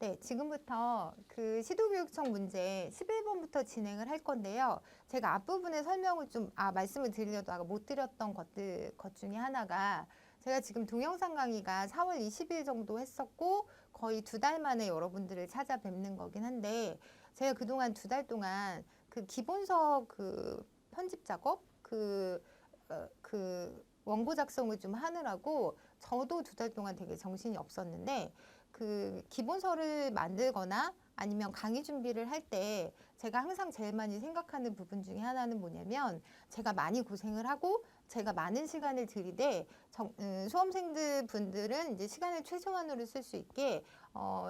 네, 지금부터 그 시도교육청 문제 11번부터 진행을 할 건데요. 제가 앞부분에 설명을 말씀을 드리려다가 못 드렸던 것 중에 하나가 제가 지금 동영상 강의가 4월 20일 정도 했었고 거의 2달 만에 여러분들을 찾아뵙는 거긴 한데 제가 그동안 2달 동안 그 기본서 그 편집 작업 원고 작성을 좀 하느라고 저도 2달 동안 되게 정신이 없었는데 그 기본서를 만들거나 아니면 강의 준비를 할 때 제가 항상 제일 많이 생각하는 부분 중에 하나는 뭐냐면 제가 많이 고생을 하고 제가 많은 시간을 들이되 수험생들 분들은 이제 시간을 최소한으로 쓸 수 있게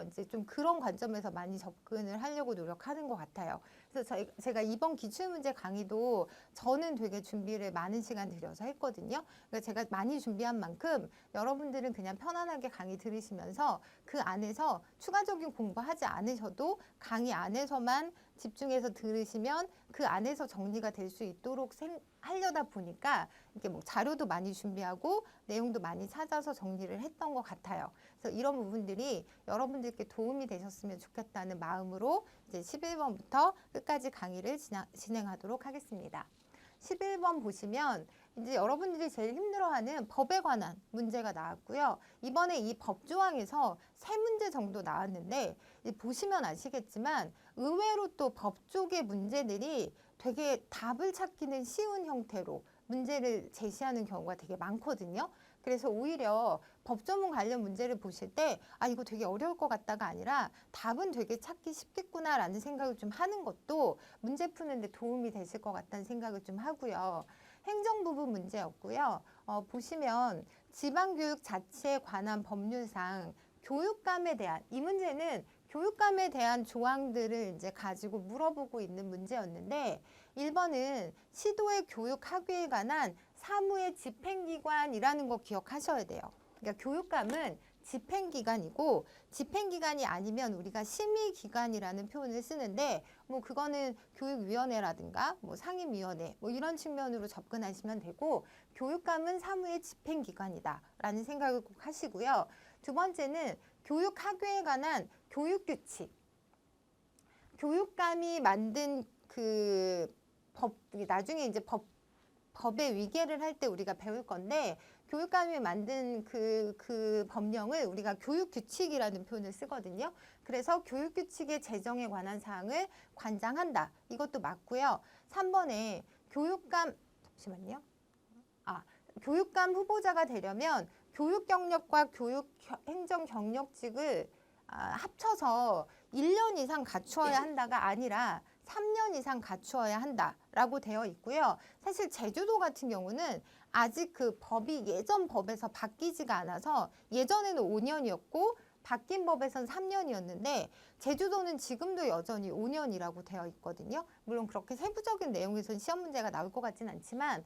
이제 좀 그런 관점에서 많이 접근을 하려고 노력하는 것 같아요. 그래서 제가 이번 기출문제 강의도 저는 되게 준비를 많은 시간 들여서 했거든요. 그러니까 제가 많이 준비한 만큼 여러분들은 그냥 편안하게 강의 들으시면서 그 안에서 추가적인 공부하지 않으셔도 강의 안에서만 집중해서 들으시면 그 안에서 정리가 될 수 있도록 하려다 보니까 이렇게 뭐 자료도 많이 준비하고 내용도 많이 찾아서 정리를 했던 것 같아요. 그래서 이런 부분들이 여러분들께 도움이 되셨으면 좋겠다는 마음으로 이제 11번부터 끝까지 강의를 진행하도록 하겠습니다. 11번 보시면 이제 여러분들이 제일 힘들어하는 법에 관한 문제가 나왔고요. 이번에 이 법조항에서 3문제 정도 나왔는데 보시면 아시겠지만 의외로 또 법 쪽의 문제들이 되게 답을 찾기는 쉬운 형태로 문제를 제시하는 경우가 되게 많거든요. 그래서 오히려 법조문 관련 문제를 보실 때 이거 되게 어려울 것 같다가 아니라 답은 되게 찾기 쉽겠구나라는 생각을 좀 하는 것도 문제 푸는데 도움이 되실 것 같다는 생각을 좀 하고요. 행정 부분 문제였고요. 보시면 지방교육 자체에 관한 법률상 교육감에 대한 이 문제는 교육감에 대한 조항들을 이제 가지고 물어보고 있는 문제였는데 1번은 시도의 교육학위에 관한 사무의 집행기관이라는 거 기억하셔야 돼요. 그러니까 교육감은 집행기관이고 집행기관이 아니면 우리가 심의기관이라는 표현을 쓰는데 뭐 그거는 교육위원회라든가 뭐 상임위원회 뭐 이런 측면으로 접근하시면 되고 교육감은 사무의 집행기관이다 라는 생각을 꼭 하시고요. 두 번째는 교육학위에 관한 교육규칙 교육감이 만든 그 법, 나중에 이제 법의 위계를 할 때 우리가 배울 건데 교육감이 만든 그 법령을 우리가 교육규칙이라는 표현을 쓰거든요. 그래서 교육규칙의 제정에 관한 사항을 관장한다. 이것도 맞고요. 3번에 잠시만요. 교육감 후보자가 되려면 교육 경력과 교육 행정 경력직을 합쳐서 1년 이상 갖추어야 한다가 아니라 3년 이상 갖추어야 한다라고 되어 있고요. 사실 제주도 같은 경우는 아직 그 법이 예전 법에서 바뀌지가 않아서 예전에는 5년이었고 바뀐 법에선 3년이었는데 제주도는 지금도 여전히 5년이라고 되어 있거든요. 물론 그렇게 세부적인 내용에서는 시험 문제가 나올 것 같진 않지만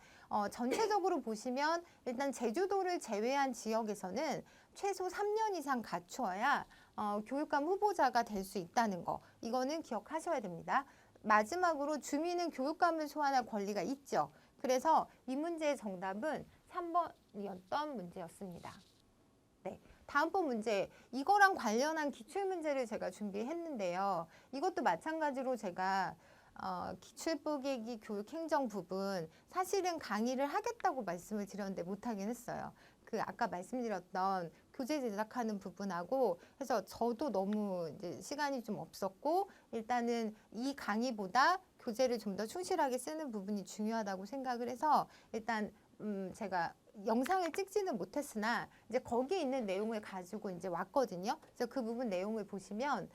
전체적으로 보시면 일단 제주도를 제외한 지역에서는 최소 3년 이상 갖추어야 교육감 후보자가 될 수 있다는 거. 이거는 기억하셔야 됩니다. 마지막으로 주민은 교육감을 소환할 권리가 있죠. 그래서 이 문제의 정답은 3번이었던 문제였습니다. 네, 다음번 문제 이거랑 관련한 기출문제를 제가 준비했는데요. 이것도 마찬가지로 제가 기출뽀개기 교육행정 부분 사실은 강의를 하겠다고 말씀을 드렸는데 못하긴 했어요. 그 아까 말씀드렸던 교재 제작하는 부분하고 해서 저도 너무 이제 시간이 좀 없었고 일단은 이 강의보다 교재를 좀 더 충실하게 쓰는 부분이 중요하다고 생각을 해서 일단 제가 영상을 찍지는 못했으나 이제 거기에 있는 내용을 가지고 이제 왔거든요. 그래서 그 부분 내용을 보시면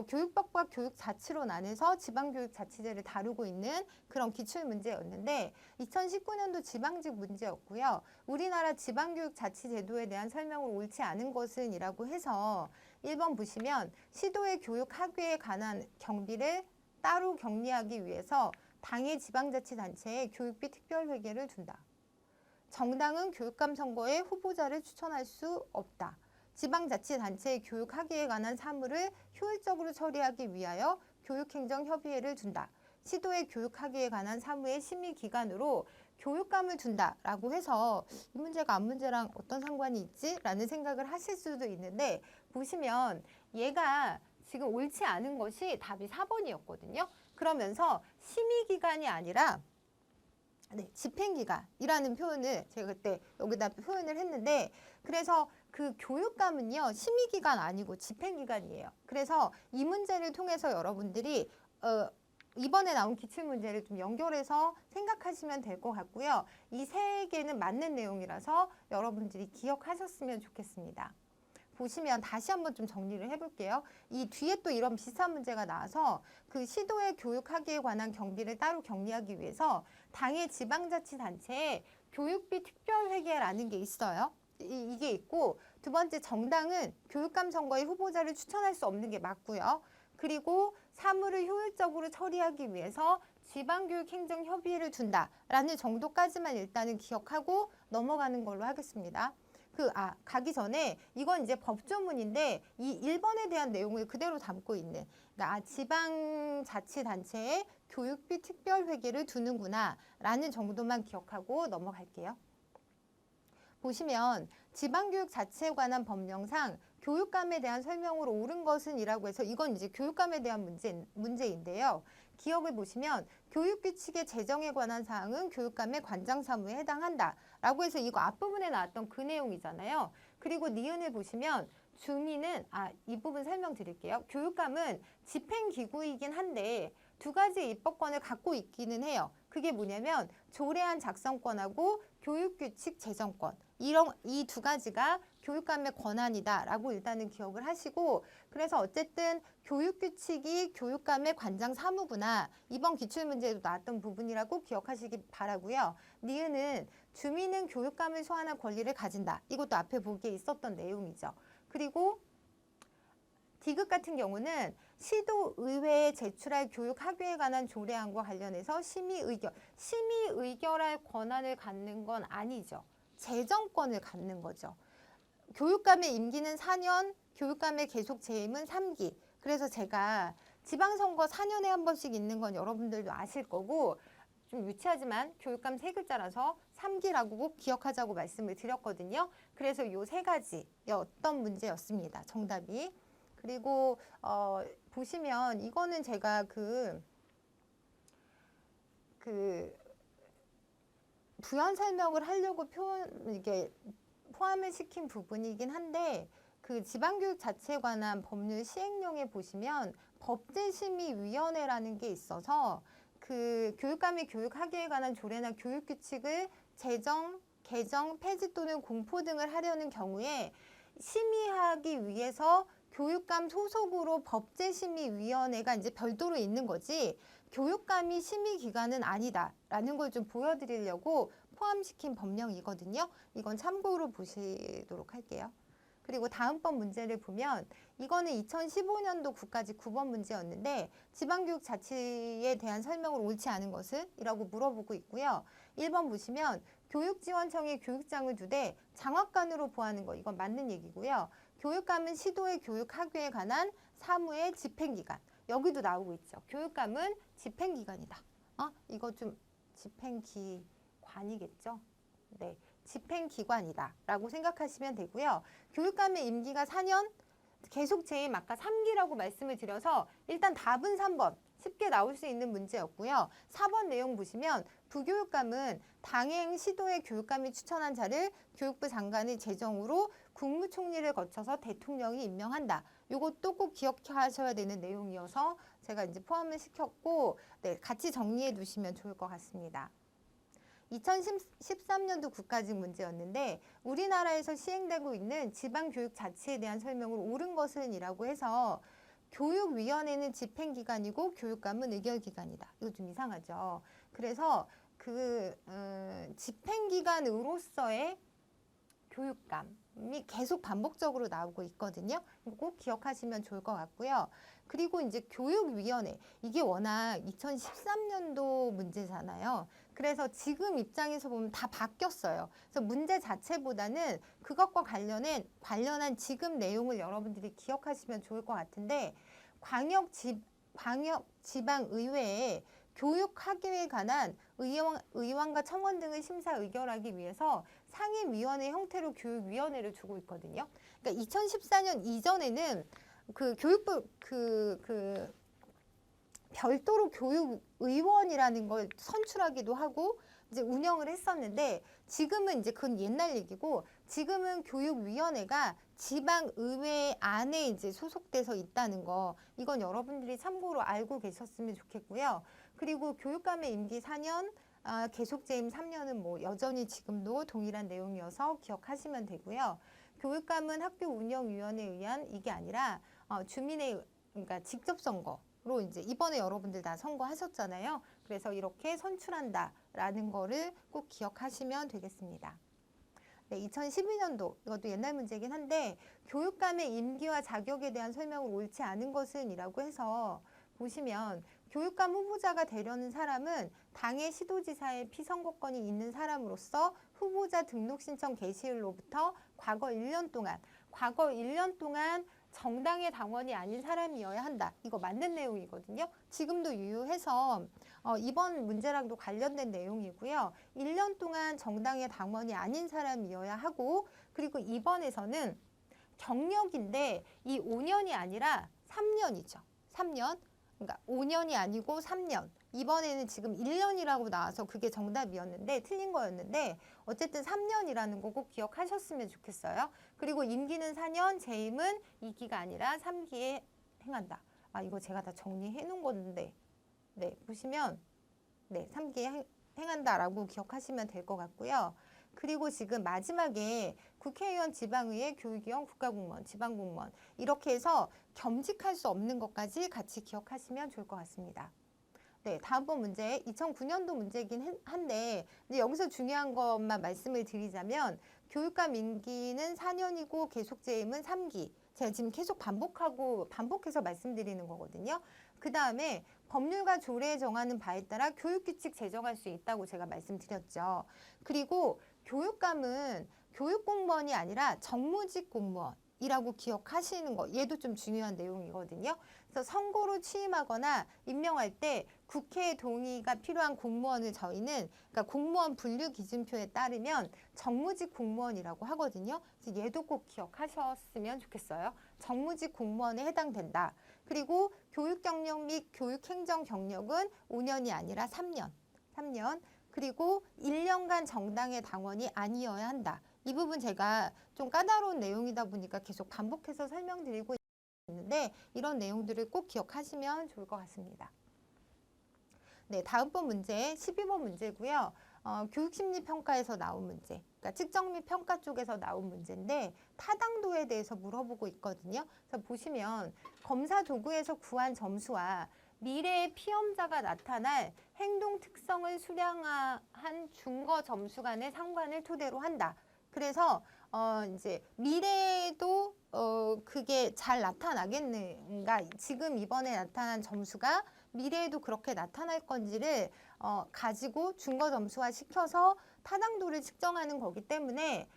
교육법과 교육자치로 나눠서 지방교육자치제를 다루고 있는 그런 기출문제였는데 2019년도 지방직 문제였고요. 우리나라 지방교육자치제도에 대한 설명을 옳지 않은 것은 이라고 해서 1번 보시면 시도의 교육학위에 관한 경비를 따로 격리하기 위해서 당의 지방자치단체에 교육비 특별회계를 둔다. 정당은 교육감 선거에 후보자를 추천할 수 없다. 지방자치단체의 교육학위에 관한 사무를 효율적으로 처리하기 위하여 교육행정협의회를 둔다. 시도의 교육학위에 관한 사무의 심의기관으로 교육감을 둔다라고 해서 이 문제가 앞 문제랑 어떤 상관이 있지? 라는 생각을 하실 수도 있는데 보시면 얘가 지금 옳지 않은 것이 답이 4번이었거든요. 그러면서 심의기간이 아니라 집행기간이라는 표현을 제가 그때 여기다 표현을 했는데, 그래서 그 교육감은요, 심의기간 아니고 집행기간이에요. 그래서 이 문제를 통해서 여러분들이 이번에 나온 기출문제를 좀 연결해서 생각하시면 될 것 같고요. 이 세 개는 맞는 내용이라서 여러분들이 기억하셨으면 좋겠습니다. 보시면 다시 한번 좀 정리를 해볼게요. 이 뒤에 또 이런 비슷한 문제가 나와서 그 시도의 교육하기에 관한 경비를 따로 격리하기 위해서 당의 지방자치단체에 교육비 특별회계라는 게 있어요. 이게 있고, 두 번째 정당은 교육감 선거에 후보자를 추천할 수 없는 게 맞고요. 그리고 사무를 효율적으로 처리하기 위해서 지방교육행정협의회를 둔다라는 정도까지만 일단은 기억하고 넘어가는 걸로 하겠습니다. 가기 전에 이건 이제 법조문인데 이 1번에 대한 내용을 그대로 담고 있는, 그러니까 지방자치단체에 교육비 특별회계를 두는구나 라는 정도만 기억하고 넘어갈게요. 보시면 지방교육자치에 관한 법령상 교육감에 대한 설명으로 옳은 것은 이라고 해서 이건 이제 교육감에 대한 문제인데요. 기억을 보시면 교육규칙의 제정에 관한 사항은 교육감의 관장사무에 해당한다 라고 해서 이거 앞부분에 나왔던 그 내용이잖아요. 그리고 니은을 보시면 주민은, 이 부분 설명드릴게요. 교육감은 집행기구이긴 한데 두 가지 입법권을 갖고 있기는 해요. 그게 뭐냐면 조례안 작성권하고 교육규칙 제정권, 이 두 가지가 교육감의 권한이다라고 일단은 기억을 하시고, 그래서 어쨌든 교육규칙이 교육감의 관장 사무구나, 이번 기출문제에도 나왔던 부분이라고 기억하시기 바라고요. 니은은 주민은 교육감을 소환할 권리를 가진다. 이것도 앞에 보기에 있었던 내용이죠. 그리고 디귿 같은 경우는 시도의회에 제출할 교육학위에 관한 조례안과 관련해서 심의의결할 권한을 갖는 건 아니죠. 재정권을 갖는 거죠. 교육감의 임기는 4년, 교육감의 계속 재임은 3기. 그래서 제가 지방선거 4년에 한 번씩 있는 건 여러분들도 아실 거고, 좀 유치하지만 교육감 세 글자라서 3기라고 꼭 기억하자고 말씀을 드렸거든요. 그래서 요 세 가지였던 문제였습니다. 정답이. 그리고 보시면 이거는 제가 부연 설명을 하려고 이게 포함을 시킨 부분이긴 한데, 그 지방교육 자체에 관한 법률 시행령에 보시면 법제심의위원회라는 게 있어서 그 교육감이 교육학위에 관한 조례나 교육규칙을 제정, 개정, 폐지 또는 공포 등을 하려는 경우에 심의하기 위해서 교육감 소속으로 법제심의위원회가 이제 별도로 있는 거지, 교육감이 심의기관은 아니다라는 걸 좀 보여드리려고 포함시킨 법령이거든요. 이건 참고로 보시도록 할게요. 그리고 다음번 문제를 보면 이거는 2015년도 국가직 9번 문제였는데, 지방교육 자치에 대한 설명을 옳지 않은 것은? 이라고 물어보고 있고요. 1번 보시면 교육지원청에 교육장을 두되 장학관으로 보하는 거, 이건 맞는 얘기고요. 교육감은 시도의 교육학위에 관한 사무의 집행기관. 여기도 나오고 있죠. 교육감은 집행기관이다. 이거 좀 집행기관이겠죠? 네, 집행기관이다 라고 생각하시면 되고요. 교육감의 임기가 4년, 계속 재임 아까 3기라고 말씀을 드려서 일단 답은 3번. 쉽게 나올 수 있는 문제였고요. 4번 내용 보시면 부교육감은 당행 시도의 교육감이 추천한 자를 교육부 장관의 제정으로 국무총리를 거쳐서 대통령이 임명한다. 이것도 꼭 기억하셔야 되는 내용이어서 제가 이제 포함을 시켰고, 네, 같이 정리해 두시면 좋을 것 같습니다. 2013년도 국가직 문제였는데, 우리나라에서 시행되고 있는 지방교육 자치에 대한 설명을 옳은 것은 이라고 해서 교육위원회는 집행기관이고 교육감은 의결기관이다. 이거 좀 이상하죠. 그래서 집행기관으로서의 교육감이 계속 반복적으로 나오고 있거든요. 꼭 기억하시면 좋을 것 같고요. 그리고 이제 교육위원회, 이게 워낙 2013년도 문제잖아요. 그래서 지금 입장에서 보면 다 바뀌었어요. 그래서 문제 자체보다는 그것과 관련한 지금 내용을 여러분들이 기억하시면 좋을 것 같은데, 광역지방의회에 교육학위에 관한 의원과 청원 등의 심사 의결하기 위해서 상임위원회 형태로 교육위원회를 두고 있거든요. 그러니까 2014년 이전에는 그 교육부 그 별도로 교육의원이라는 걸 선출하기도 하고 이제 운영을 했었는데 지금은 이제 그건 옛날 얘기고 지금은 교육위원회가 지방의회 안에 이제 소속돼서 있다는 거 이건 여러분들이 참고로 알고 계셨으면 좋겠고요. 그리고 교육감의 임기 4년 계속 재임 3년은 뭐 여전히 지금도 동일한 내용이어서 기억하시면 되고요. 교육감은 학교 운영위원회에 의한 이게 아니라 주민의 그러니까 직접 선거로 이제 이번에 여러분들 다 선거하셨잖아요. 그래서 이렇게 선출한다라는 거를 꼭 기억하시면 되겠습니다. 네, 2012년도 이것도 옛날 문제긴 한데 교육감의 임기와 자격에 대한 설명을 옳지 않은 것은 이라고 해서 보시면 교육감 후보자가 되려는 사람은 당의 시도지사의 피선거권이 있는 사람으로서 후보자 등록 신청 게시일로부터 과거 1년 동안 정당의 당원이 아닌 사람이어야 한다. 이거 맞는 내용이거든요. 지금도 유효해서 이번 문제랑도 관련된 내용이고요. 1년 동안 정당의 당원이 아닌 사람이어야 하고 그리고 이번에서는 경력인데 이 5년이 아니라 3년이죠. 3년. 그러니까 5년이 아니고 3년. 이번에는 지금 1년이라고 나와서 그게 정답이었는데 틀린 거였는데 어쨌든 3년이라는 거 꼭 기억하셨으면 좋겠어요. 그리고 임기는 4년, 재임은 2기가 아니라 3기에 행한다. 이거 제가 다 정리해 놓은 건데 네, 보시면 네, 3기에 행한다라고 기억하시면 될 것 같고요. 그리고 지금 마지막에 국회의원, 지방의회, 교육위원, 국가공무원, 지방공무원 이렇게 해서 겸직할 수 없는 것까지 같이 기억하시면 좋을 것 같습니다. 네, 다음번 문제 2009년도 문제이긴 한데 근데 여기서 중요한 것만 말씀을 드리자면 교육감 임기는 4년이고 계속 재임은 3기. 제가 지금 계속 반복해서 말씀드리는 거거든요. 그 다음에 법률과 조례에 정하는 바에 따라 교육규칙 제정할 수 있다고 제가 말씀드렸죠. 그리고 교육감은 교육공무원이 아니라 정무직 공무원이라고 기억하시는 거. 얘도 좀 중요한 내용이거든요. 그래서 선거로 취임하거나 임명할 때 국회의 동의가 필요한 공무원을 저희는 그러니까 공무원 분류 기준표에 따르면 정무직 공무원이라고 하거든요. 그래서 얘도 꼭 기억하셨으면 좋겠어요. 정무직 공무원에 해당된다. 그리고 교육 경력 및 교육 행정 경력은 5년이 아니라 3년. 그리고 1년간 정당의 당원이 아니어야 한다. 이 부분 제가 좀 까다로운 내용이다 보니까 계속 반복해서 설명드리고 있는데 이런 내용들을 꼭 기억하시면 좋을 것 같습니다. 네, 다음번 문제 12번 문제고요. 교육심리평가에서 나온 문제, 그러니까 측정 및 평가 쪽에서 나온 문제인데 타당도에 대해서 물어보고 있거든요. 그래서 보시면 검사 도구에서 구한 점수와 미래의 피험자가 나타날 행동 특성을 수량한 준거 점수 간의 상관을 토대로 한다. 그래서 이제 미래에도 그게 잘 나타나겠는가? 지금 이번에 나타난 점수가 미래에도 그렇게 나타날 건지를 가지고 준거 점수화 시켜서 타당도를 측정하는 거기 때문에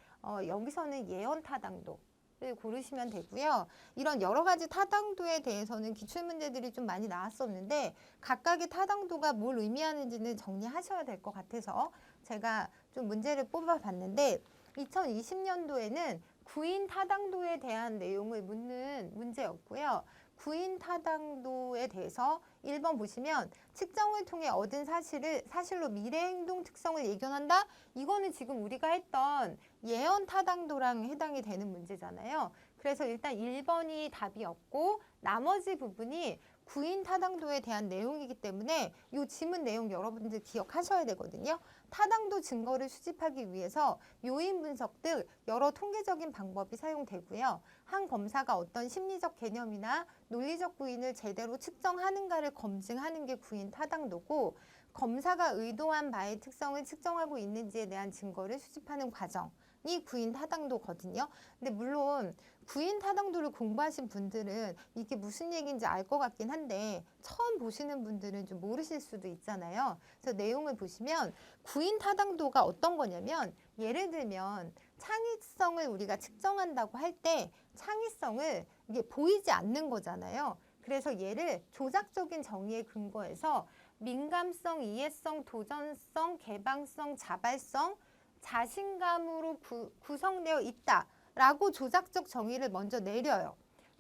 여기서는 예언 타당도를 고르시면 되고요. 이런 여러 가지 타당도에 대해서는 기출문제들이 좀 많이 나왔었는데 각각의 타당도가 뭘 의미하는지는 정리하셔야 될 것 같아서 제가 좀 문제를 뽑아봤는데 2020년도에는 구인 타당도에 대한 내용을 묻는 문제였고요. 구인 타당도에 대해서 1번 보시면 측정을 통해 얻은 사실로 미래 행동 특성을 예견한다? 이거는 지금 우리가 했던 예언 타당도랑 해당이 되는 문제잖아요. 그래서 일단 1번이 답이었고 나머지 부분이 구인 타당도에 대한 내용이기 때문에 이 지문 내용 여러분들 기억하셔야 되거든요. 타당도 증거를 수집하기 위해서 요인 분석 등 여러 통계적인 방법이 사용되고요. 한 검사가 어떤 심리적 개념이나 논리적 구인을 제대로 측정하는가를 검증하는 게 구인 타당도고 검사가 의도한 바의 특성을 측정하고 있는지에 대한 증거를 수집하는 과정이 구인 타당도거든요. 근데 물론 구인 타당도를 공부하신 분들은 이게 무슨 얘기인지 알 것 같긴 한데 처음 보시는 분들은 좀 모르실 수도 있잖아요. 그래서 내용을 보시면 구인 타당도가 어떤 거냐면 예를 들면 창의성을 우리가 측정한다고 할 때 창의성을 이게 보이지 않는 거잖아요. 그래서 얘를 조작적인 정의에 근거해서 민감성, 이해성, 도전성, 개방성, 자발성, 자신감으로 구성되어 있다라고 조작적 정의를 먼저 내려요.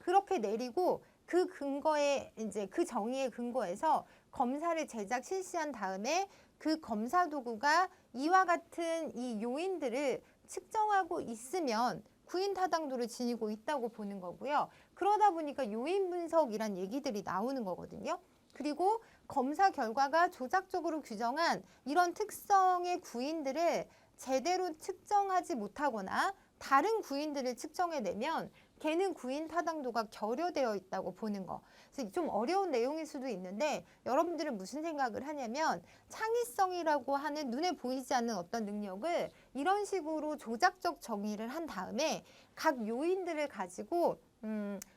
그렇게 내리고 그 근거에 이제 그 정의에 근거해서 검사를 제작 실시한 다음에 그 검사 도구가 이와 같은 이 요인들을 측정하고 있으면 구인 타당도를 지니고 있다고 보는 거고요. 그러다 보니까 요인 분석이란 얘기들이 나오는 거거든요. 그리고 검사 결과가 조작적으로 규정한 이런 특성의 구인들을 제대로 측정하지 못하거나 다른 구인들을 측정해내면 걔는 구인 타당도가 결여되어 있다고 보는 거. 그래서 좀 어려운 내용일 수도 있는데 여러분들은 무슨 생각을 하냐면 창의성이라고 하는 눈에 보이지 않는 어떤 능력을 이런 식으로 조작적 정의를 한 다음에 각 요인들을 가지고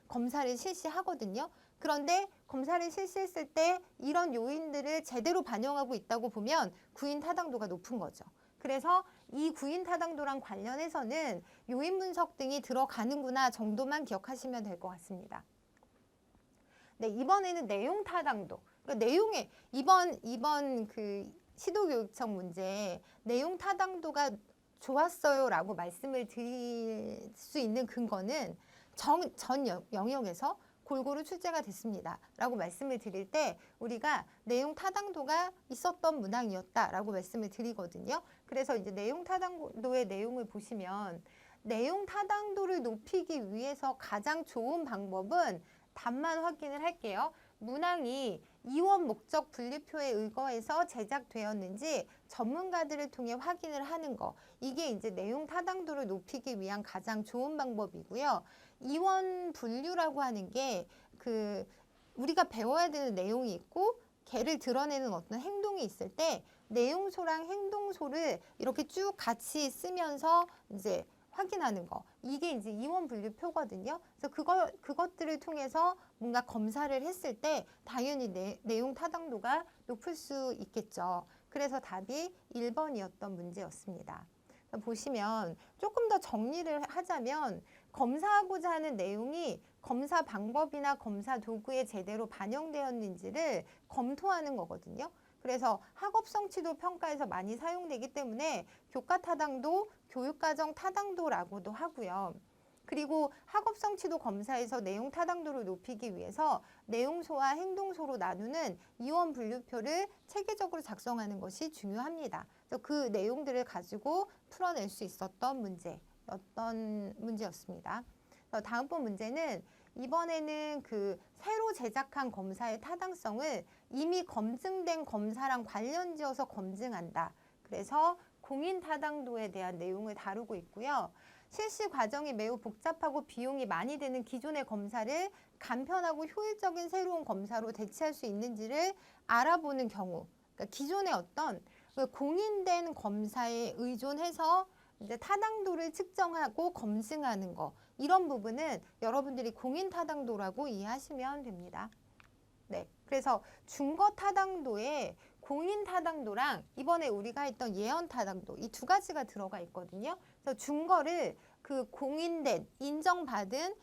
검사를 실시하거든요. 그런데 검사를 실시했을 때 이런 요인들을 제대로 반영하고 있다고 보면 구인 타당도가 높은 거죠. 그래서 이 구인 타당도랑 관련해서는 요인 분석 등이 들어가는구나 정도만 기억하시면 될 것 같습니다. 네, 이번에는 내용 타당도. 그러니까 내용에 이번 그 시도교육청 문제 내용 타당도가 좋았어요라고 말씀을 드릴 수 있는 근거는 전 영역에서 골고루 출제가 됐습니다. 라고 말씀을 드릴 때 우리가 내용 타당도가 있었던 문항이었다라고 말씀을 드리거든요. 그래서 이제 내용 타당도의 내용을 보시면 내용 타당도를 높이기 위해서 가장 좋은 방법은 답만 확인을 할게요. 문항이 이원 목적 분류표에 의거해서 제작되었는지 전문가들을 통해 확인을 하는 거. 이게 이제 내용 타당도를 높이기 위한 가장 좋은 방법이고요. 이원 분류라고 하는 게 그 우리가 배워야 되는 내용이 있고 걔를 드러내는 어떤 행동이 있을 때 내용소랑 행동소를 이렇게 쭉 같이 쓰면서 이제 확인하는 거. 이게 이제 이원 분류표거든요. 그래서 그것들을 통해서 뭔가 검사를 했을 때 당연히 내용 타당도가 높을 수 있겠죠. 그래서 답이 1번이었던 문제였습니다. 보시면 조금 더 정리를 하자면 검사하고자 하는 내용이 검사 방법이나 검사 도구에 제대로 반영되었는지를 검토하는 거거든요. 그래서 학업 성취도 평가에서 많이 사용되기 때문에 교과 타당도, 교육과정 타당도라고도 하고요. 그리고 학업 성취도 검사에서 내용 타당도를 높이기 위해서 내용소와 행동소로 나누는 이원 분류표를 체계적으로 작성하는 것이 중요합니다. 그래서 그 내용들을 가지고 풀어낼 수 있었던 문제였습니다. 다음번 문제는 이번에는 그 새로 제작한 검사의 타당성을 이미 검증된 검사랑 관련지어서 검증한다. 그래서 공인 타당도에 대한 내용을 다루고 있고요. 실시 과정이 매우 복잡하고 비용이 많이 드는 기존의 검사를 간편하고 효율적인 새로운 검사로 대체할 수 있는지를 알아보는 경우, 그러니까 기존의 어떤 공인된 검사에 의존해서 이제 타당도를 측정하고 검증하는 거, 이런 부분은 여러분들이 공인 타당도라고 이해하시면 됩니다. 네, 그래서 중거 타당도에 공인 타당도랑 이번에 우리가 했던 예언 타당도, 이 두 가지가 들어가 있거든요. 그래서 중거를 그 공인된 인정받은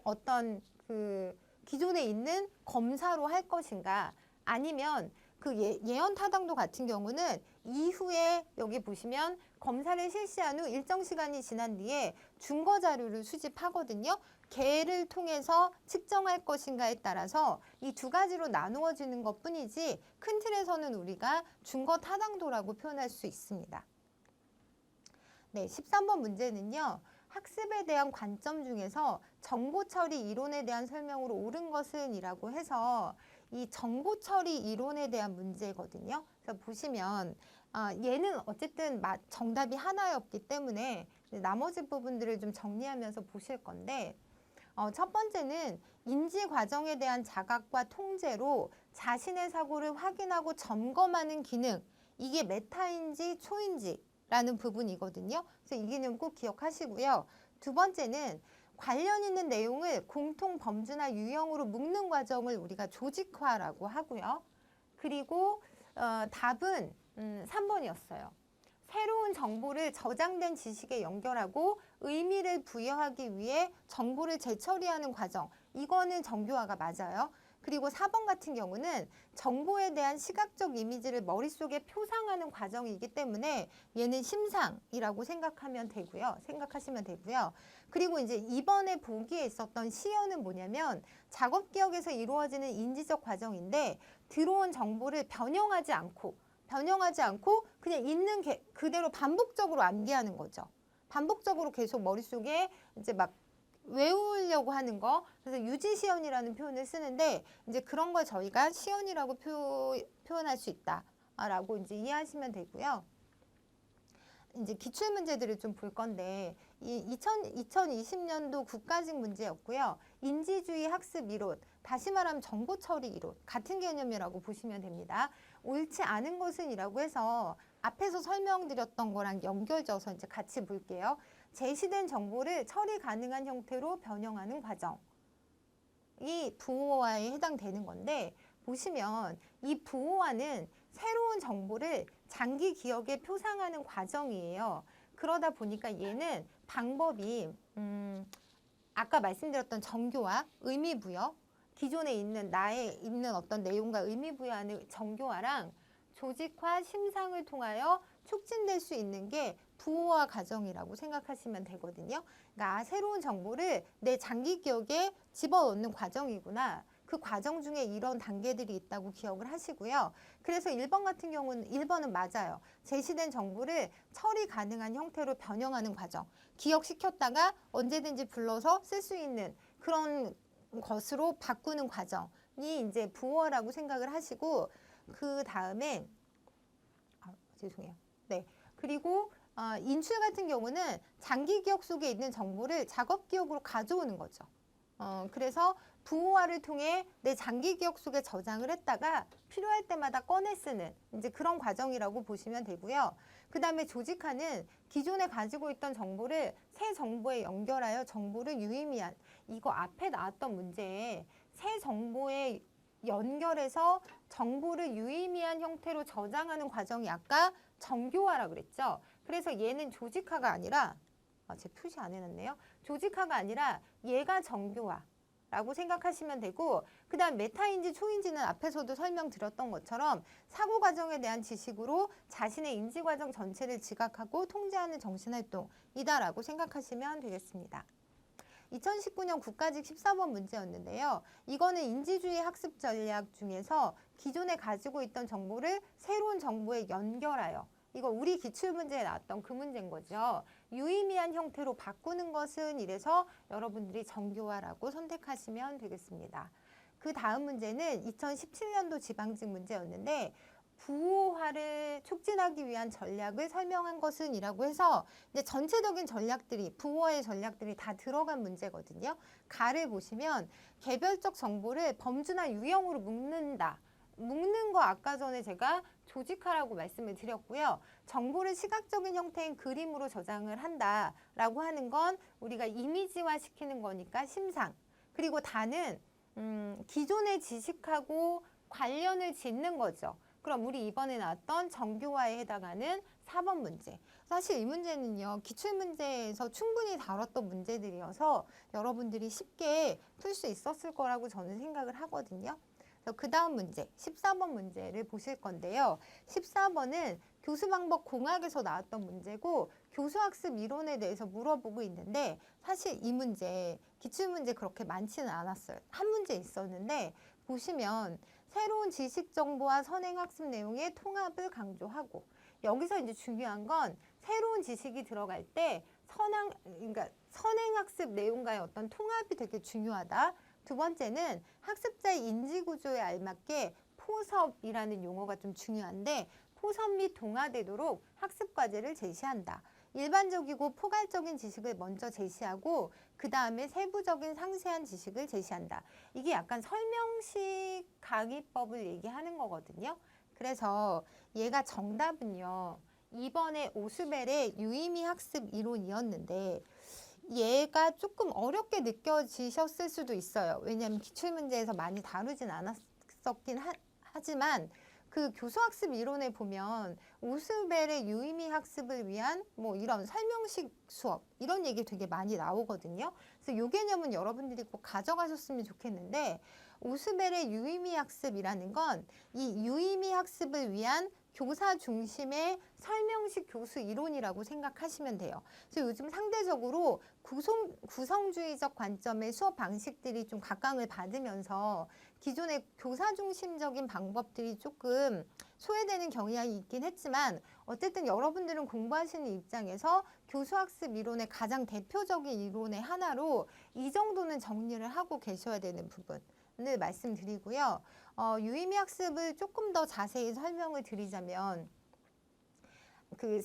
어떤 그 기존에 있는 검사로 할 것인가, 아니면 그 예언 타당도 같은 경우는 이후에 여기 보시면 검사를 실시한 후 일정 시간이 지난 뒤에 중거 자료를 수집하거든요. 걔를 통해서 측정할 것인가에 따라서 이 두 가지로 나누어지는 것뿐이지 큰 틀에서는 우리가 중거 타당도라고 표현할 수 있습니다. 네, 13번 문제는요. 학습에 대한 관점 중에서 정보 처리 이론에 대한 설명으로 옳은 것은 이라고 해서 이 정보 처리 이론에 대한 문제거든요. 그래서 보시면 얘는 어쨌든 정답이 하나였기 때문에 나머지 부분들을 좀 정리하면서 보실 건데, 첫 번째는 인지 과정에 대한 자각과 통제로 자신의 사고를 확인하고 점검하는 기능, 이게 메타인지 초인지라는 부분이거든요. 그래서 이 개념 꼭 기억하시고요. 두 번째는 관련 있는 내용을 공통 범주나 유형으로 묶는 과정을 우리가 조직화라고 하고요. 그리고 답은 3번이었어요. 새로운 정보를 저장된 지식에 연결하고 의미를 부여하기 위해 정보를 재처리하는 과정. 이거는 정교화가 맞아요. 그리고 4번 같은 경우는 정보에 대한 시각적 이미지를 머릿속에 표상하는 과정이기 때문에 얘는 심상이라고 생각하시면 되고요. 그리고 이제 이번에 보기에 있었던 시연은 뭐냐면 작업 기억에서 이루어지는 인지적 과정인데 들어온 정보를 변형하지 않고 그냥 있는 그대로 반복적으로 암기하는 거죠. 반복적으로 계속 머릿속에 이제 막 외우려고 하는 거. 그래서 유지시연이라는 표현을 쓰는데 이제 그런 걸 저희가 시연이라고 표현할 수 있다라고 이제 이해하시면 되고요. 이제 기출 문제들을 좀 볼 건데 2020년도 국가직 문제였고요. 인지주의 학습 이론, 다시 말하면 정보 처리 이론 같은 개념이라고 보시면 됩니다. 옳지 않은 것은 이라고 해서 앞에서 설명드렸던 거랑 연결져서 이제 같이 볼게요. 제시된 정보를 처리 가능한 형태로 변형하는 과정이 부호화에 해당되는 건데 보시면 이 부호화는 새로운 정보를 장기 기억에 표상하는 과정이에요. 그러다 보니까 얘는 방법이 아까 말씀드렸던 정교화, 의미부여, 기존에 있는 어떤 내용과 의미부여하는 정교화랑 조직화, 심상을 통하여 촉진될 수 있는 게 부호화 과정이라고 생각하시면 되거든요. 그러니까 새로운 정보를 내 장기 기억에 집어넣는 과정이구나. 그 과정 중에 이런 단계들이 있다고 기억을 하시고요. 그래서 1번 같은 경우는 1번은 맞아요. 제시된 정보를 처리 가능한 형태로 변형하는 과정. 기억시켰다가 언제든지 불러서 쓸 수 있는 그런 것으로 바꾸는 과정이 이제 부호라고 생각을 하시고 그 다음에 죄송해요. 네. 그리고 인출 같은 경우는 장기 기억 속에 있는 정보를 작업 기억으로 가져오는 거죠. 그래서 부호화를 통해 내 장기 기억 속에 저장을 했다가 필요할 때마다 꺼내 쓰는 이제 그런 과정이라고 보시면 되고요. 그 다음에 조직화는 기존에 가지고 있던 정보를 새 정보에 연결하여 정보를 유의미한 이거 앞에 나왔던 문제에 새 정보에 연결해서 정보를 유의미한 형태로 저장하는 과정이 아까 정교화라 그랬죠. 그래서 얘는 조직화가 아니라 제 표시 안 해놨네요. 조직화가 아니라 얘가 정교화라고 생각하시면 되고 그 다음 메타인지 초인지는 앞에서도 설명드렸던 것처럼 사고 과정에 대한 지식으로 자신의 인지 과정 전체를 지각하고 통제하는 정신활동이다라고 생각하시면 되겠습니다. 2019년 국가직 14번 문제였는데요. 이거는 인지주의 학습 전략 중에서 기존에 가지고 있던 정보를 새로운 정보에 연결하여 이거 우리 기출문제에 나왔던 그 문제인 거죠. 유의미한 형태로 바꾸는 것은 이래서 여러분들이 정교화라고 선택하시면 되겠습니다. 그 다음 문제는 2017년도 지방직 문제였는데 부호화를 촉진하기 위한 전략을 설명한 것은 이라고 해서 이제 전체적인 전략들이 부호화의 전략들이 다 들어간 문제거든요. 가를 보시면 개별적 정보를 범주나 유형으로 묶는다. 묶는 거 아까 전에 제가 조직화라고 말씀을 드렸고요. 정보를 시각적인 형태인 그림으로 저장을 한다라고 하는 건 우리가 이미지화 시키는 거니까 심상. 그리고 다는 기존의 지식하고 관련을 짓는 거죠. 그럼 우리 이번에 나왔던 정교화에 해당하는 4번 문제. 사실 이 문제는요. 기출문제에서 충분히 다뤘던 문제들이어서 여러분들이 쉽게 풀 수 있었을 거라고 저는 생각을 하거든요. 그 다음 문제, 14번 문제를 보실 건데요. 14번은 교수방법 공학에서 나왔던 문제고 교수학습 이론에 대해서 물어보고 있는데 사실 이 문제, 기출문제 그렇게 많지는 않았어요. 한 문제 있었는데 보시면 새로운 지식 정보와 선행학습 내용의 통합을 강조하고 여기서 이제 중요한 건 새로운 지식이 들어갈 때 그러니까 선행학습 내용과의 어떤 통합이 되게 중요하다. 두 번째는 학습자의 인지구조에 알맞게 포섭이라는 용어가 좀 중요한데 포섭 및 동화되도록 학습과제를 제시한다. 일반적이고 포괄적인 지식을 먼저 제시하고 그 다음에 세부적인 상세한 지식을 제시한다. 이게 약간 설명식 강의법을 얘기하는 거거든요. 그래서 얘가 정답은요. 2번의 오스벨의 유의미 학습 이론이었는데 얘가 조금 어렵게 느껴지셨을 수도 있어요. 왜냐하면 기출문제에서 많이 다루진 않았었긴 하지만 그 교수학습 이론에 보면 오스벨의 유의미 학습을 위한 뭐 이런 설명식 수업 이런 얘기 되게 많이 나오거든요. 그래서 이 개념은 여러분들이 꼭 가져가셨으면 좋겠는데 오스벨의 유의미 학습이라는 건 이 유의미 학습을 위한 교사 중심의 설명식 교수 이론이라고 생각하시면 돼요. 그래서 요즘 상대적으로 구성주의적 관점의 수업 방식들이 좀 각광을 받으면서 기존의 교사 중심적인 방법들이 조금 소외되는 경향이 있긴 했지만 어쨌든 여러분들은 공부하시는 입장에서 교수학습 이론의 가장 대표적인 이론의 하나로 이 정도는 정리를 하고 계셔야 되는 부분을 말씀드리고요. 유의미 학습을 조금 더 자세히 설명을 드리자면 그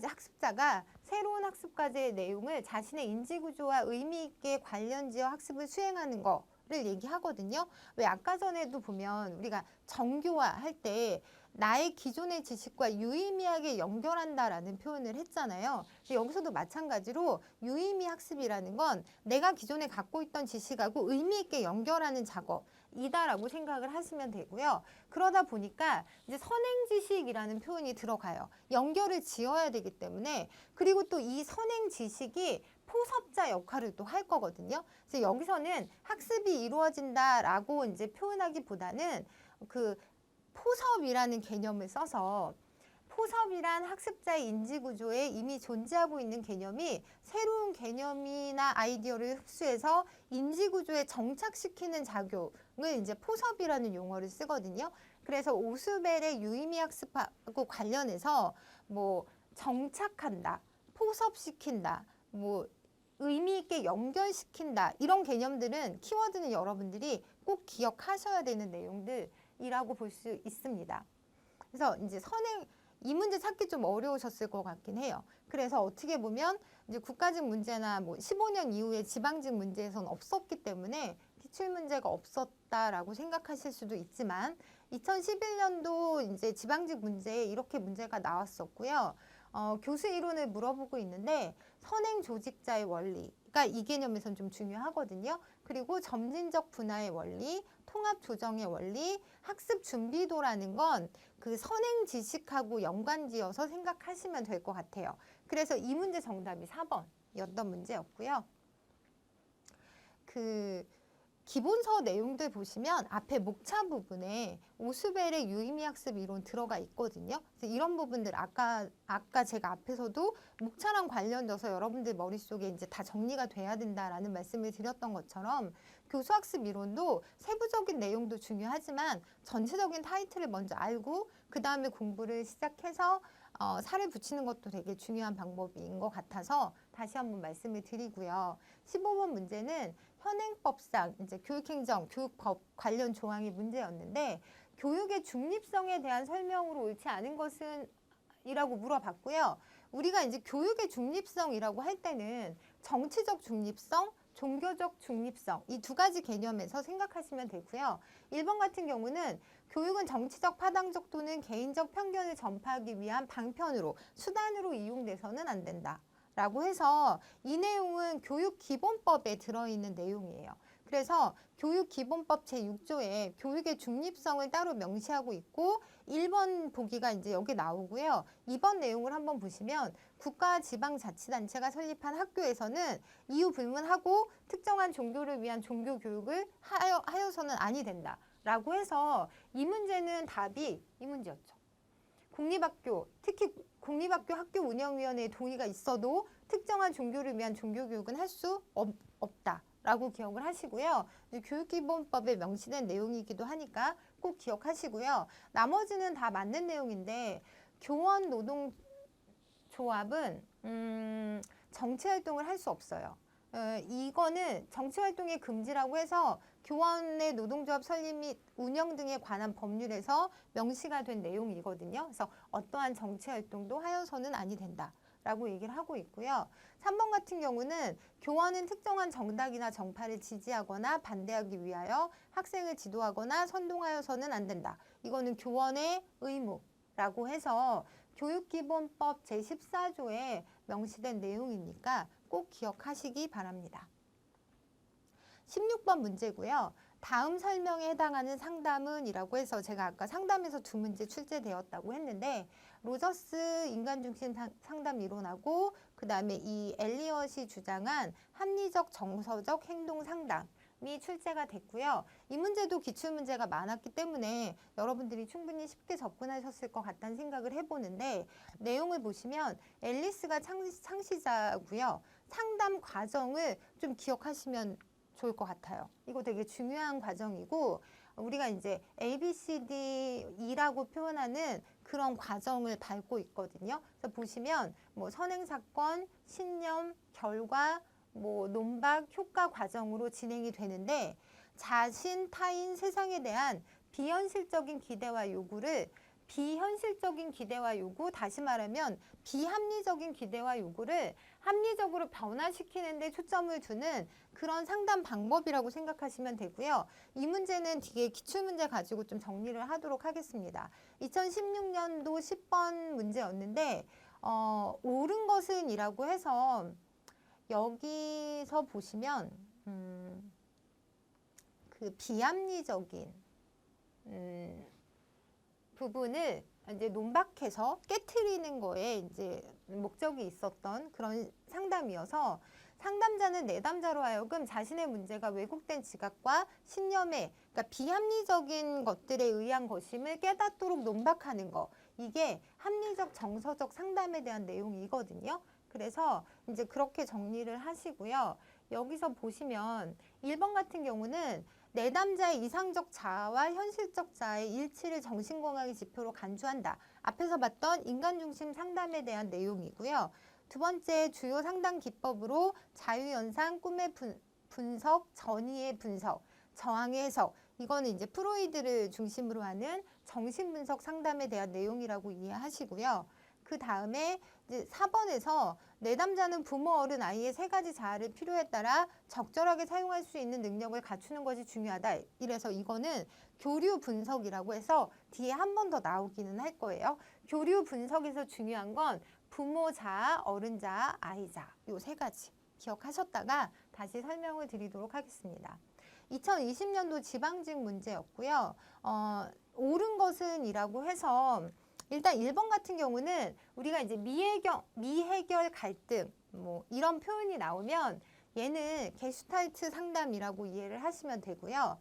학습자가 새로운 학습과제의 내용을 자신의 인지구조와 의미 있게 관련지어 학습을 수행하는 거를 얘기하거든요. 왜 아까 전에도 보면 우리가 정교화 할 때 나의 기존의 지식과 유의미하게 연결한다라는 표현을 했잖아요. 여기서도 마찬가지로 유의미 학습이라는 건 내가 기존에 갖고 있던 지식하고 의미 있게 연결하는 작업이다라고 생각을 하시면 되고요. 그러다 보니까 이제 선행지식이라는 표현이 들어가요. 연결을 지어야 되기 때문에. 그리고 또 이 선행지식이 포섭자 역할을 또 할 거거든요. 그래서 여기서는 학습이 이루어진다라고 이제 표현하기보다는 그 포섭이라는 개념을 써서 포섭이란 학습자의 인지구조에 이미 존재하고 있는 개념이 새로운 개념이나 아이디어를 흡수해서 인지구조에 정착시키는 작용을 이제 포섭이라는 용어를 쓰거든요. 그래서 오스벨의 유의미 학습하고 관련해서 뭐 정착한다, 포섭시킨다, 뭐 의미 있게 연결시킨다 이런 개념들은 키워드는 여러분들이 꼭 기억하셔야 되는 내용들이라고 볼 수 있습니다. 그래서 이제 이 문제 찾기 좀 어려우셨을 것 같긴 해요. 그래서 어떻게 보면 이제 국가직 문제나 뭐 15년 이후에 지방직 문제에서는 없었기 때문에 기출 문제가 없었다라고 생각하실 수도 있지만 2011년도 이제 지방직 문제에 이렇게 문제가 나왔었고요. 교수 이론을 물어보고 있는데 선행 조직자의 원리가 이 개념에선 좀 중요하거든요. 그리고 점진적 분화의 원리, 통합 조정의 원리, 학습 준비도라는 건 그 선행 지식하고 연관지어서 생각하시면 될 것 같아요. 그래서 이 문제 정답이 4번이었던 문제였고요. 기본서 내용들 보시면 앞에 목차 부분에 오스벨의 유의미 학습 이론 들어가 있거든요. 그래서 이런 부분들 아까 제가 앞에서도 목차랑 관련돼서 여러분들 머릿속에 이제 다 정리가 돼야 된다라는 말씀을 드렸던 것처럼 교수학습 이론도 세부적인 내용도 중요하지만 전체적인 타이틀을 먼저 알고 그 다음에 공부를 시작해서 살을 붙이는 것도 되게 중요한 방법인 것 같아서 다시 한번 말씀을 드리고요. 15번 문제는 현행법상 이제 교육행정, 교육법 관련 조항이 문제였는데 교육의 중립성에 대한 설명으로 옳지 않은 것은 이라고 물어봤고요. 우리가 이제 교육의 중립성이라고 할 때는 정치적 중립성, 종교적 중립성 이 두 가지 개념에서 생각하시면 되고요. 1번 같은 경우는 교육은 정치적, 파당적 또는 개인적 편견을 전파하기 위한 방편으로, 수단으로 이용돼서는 안 된다. 라고 해서 이 내용은 교육기본법에 들어있는 내용이에요. 그래서 교육기본법 제6조에 교육의 중립성을 따로 명시하고 있고 1번 보기가 이제 여기 나오고요. 2번 내용을 한번 보시면 국가 지방자치단체가 설립한 학교에서는 이유 불문하고 특정한 종교를 위한 종교교육을 하여서는 아니 된다. 라고 해서 이 문제는 답이 이 문제였죠. 공립학교, 특히 공립학교 학교 운영위원회의 동의가 있어도 특정한 종교를 위한 종교교육은 할 수 없다라고 기억을 하시고요. 교육기본법에 명시된 내용이기도 하니까 꼭 기억하시고요. 나머지는 다 맞는 내용인데 교원 노동조합은 정치활동을 할 수 없어요. 이거는 정치활동의 금지라고 해서 교원의 노동조합 설립 및 운영 등에 관한 법률에서 명시가 된 내용이거든요. 그래서 어떠한 정치활동도 하여서는 아니 된다라고 얘기를 하고 있고요. 3번 같은 경우는 교원은 특정한 정당이나 정파를 지지하거나 반대하기 위하여 학생을 지도하거나 선동하여서는 안 된다. 이거는 교원의 의무라고 해서 교육기본법 제14조에 명시된 내용이니까 꼭 기억하시기 바랍니다. 16번 문제고요. 다음 설명에 해당하는 상담은 이라고 해서 제가 아까 상담에서 두 문제 출제되었다고 했는데 로저스 인간중심 상담 이론하고 그 다음에 이 엘리엇이 주장한 합리적 정서적 행동 상담 출제가 됐고요. 이 문제도 기출문제가 많았기 때문에 여러분들이 충분히 쉽게 접근하셨을 것 같다는 생각을 해보는데, 내용을 보시면 앨리스가 창시자고요. 상담 과정을 좀 기억하시면 좋을 것 같아요. 이거 되게 중요한 과정이고, 우리가 이제 ABCDE라고 표현하는 그런 과정을 밟고 있거든요. 그래서 보시면 뭐 선행사건, 신념, 결과, 뭐 논박, 효과 과정으로 진행이 되는데, 자신, 타인, 세상에 대한 비현실적인 기대와 요구를 비현실적인 기대와 요구, 다시 말하면 비합리적인 기대와 요구를 합리적으로 변화시키는 데 초점을 두는 그런 상담 방법이라고 생각하시면 되고요. 이 문제는 뒤에 기출문제 가지고 좀 정리를 하도록 하겠습니다. 2016년도 10번 문제였는데 옳은 것은 이라고 해서 여기서 보시면 그 비합리적인 부분을 이제 논박해서 깨트리는 거에 이제 목적이 있었던 그런 상담이어서, 상담자는 내담자로 하여금 자신의 문제가 왜곡된 지각과 신념에, 그러니까 비합리적인 것들에 의한 것임을 깨닫도록 논박하는 거, 이게 합리적 정서적 상담에 대한 내용이거든요. 그래서 이제 그렇게 정리를 하시고요. 여기서 보시면 1번 같은 경우는 내담자의 이상적 자아와 현실적 자아의 일치를 정신건강의 지표로 간주한다. 앞에서 봤던 인간중심 상담에 대한 내용이고요. 두 번째, 주요 상담 기법으로 자유현상, 꿈의 분석, 전이의 분석, 저항의 해석. 이거는 이제 프로이드를 중심으로 하는 정신분석 상담에 대한 내용이라고 이해하시고요. 그 다음에 이제 4번에서 내담자는 부모, 어른, 아이의 세 가지 자아를 필요에 따라 적절하게 사용할 수 있는 능력을 갖추는 것이 중요하다. 이래서 이거는 교류 분석이라고 해서 뒤에 한 번 더 나오기는 할 거예요. 교류 분석에서 중요한 건 부모 자아, 어른 자아, 아이 자아, 요 세 가지 기억하셨다가 다시 설명을 드리도록 하겠습니다. 2020년도 지방직 문제였고요. 옳은 것은 이라고 해서 일단 1번 같은 경우는 우리가 이제 미해결 갈등 뭐 이런 표현이 나오면 얘는 게슈탈트 상담이라고 이해를 하시면 되고요.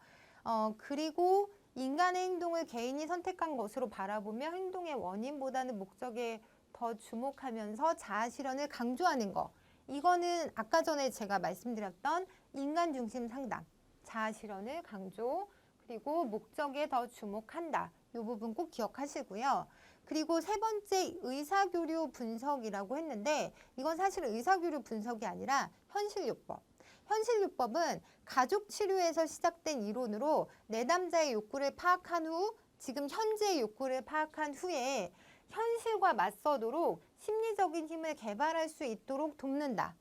그리고 인간의 행동을 개인이 선택한 것으로 바라보며 행동의 원인보다는 목적에 더 주목하면서 자아 실현을 강조하는 거. 이거는 아까 전에 제가 말씀드렸던 인간 중심 상담. 자아 실현을 강조, 그리고 목적에 더 주목한다. 이 부분 꼭 기억하시고요. 그리고 세 번째, 의사교류 분석이라고 했는데 이건 사실 의사교류 분석이 아니라 현실요법. 현실요법은 가족치료에서 시작된 이론으로 내담자의 욕구를 파악한 후, 지금 현재의 욕구를 파악한 후에 현실과 맞서도록 심리적인 힘을 개발할 수 있도록 돕는다.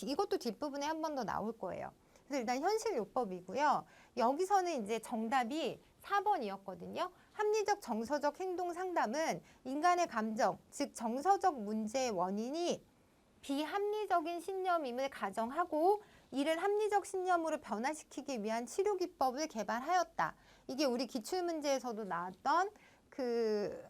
이것도 뒷부분에 한 번 더 나올 거예요. 그래서 일단 현실요법이고요. 여기서는 이제 정답이 4번이었거든요. 합리적 정서적 행동 상담은 인간의 감정, 즉 정서적 문제의 원인이 비합리적인 신념임을 가정하고 이를 합리적 신념으로 변화시키기 위한 치료 기법을 개발하였다. 이게 우리 기출문제에서도 나왔던 그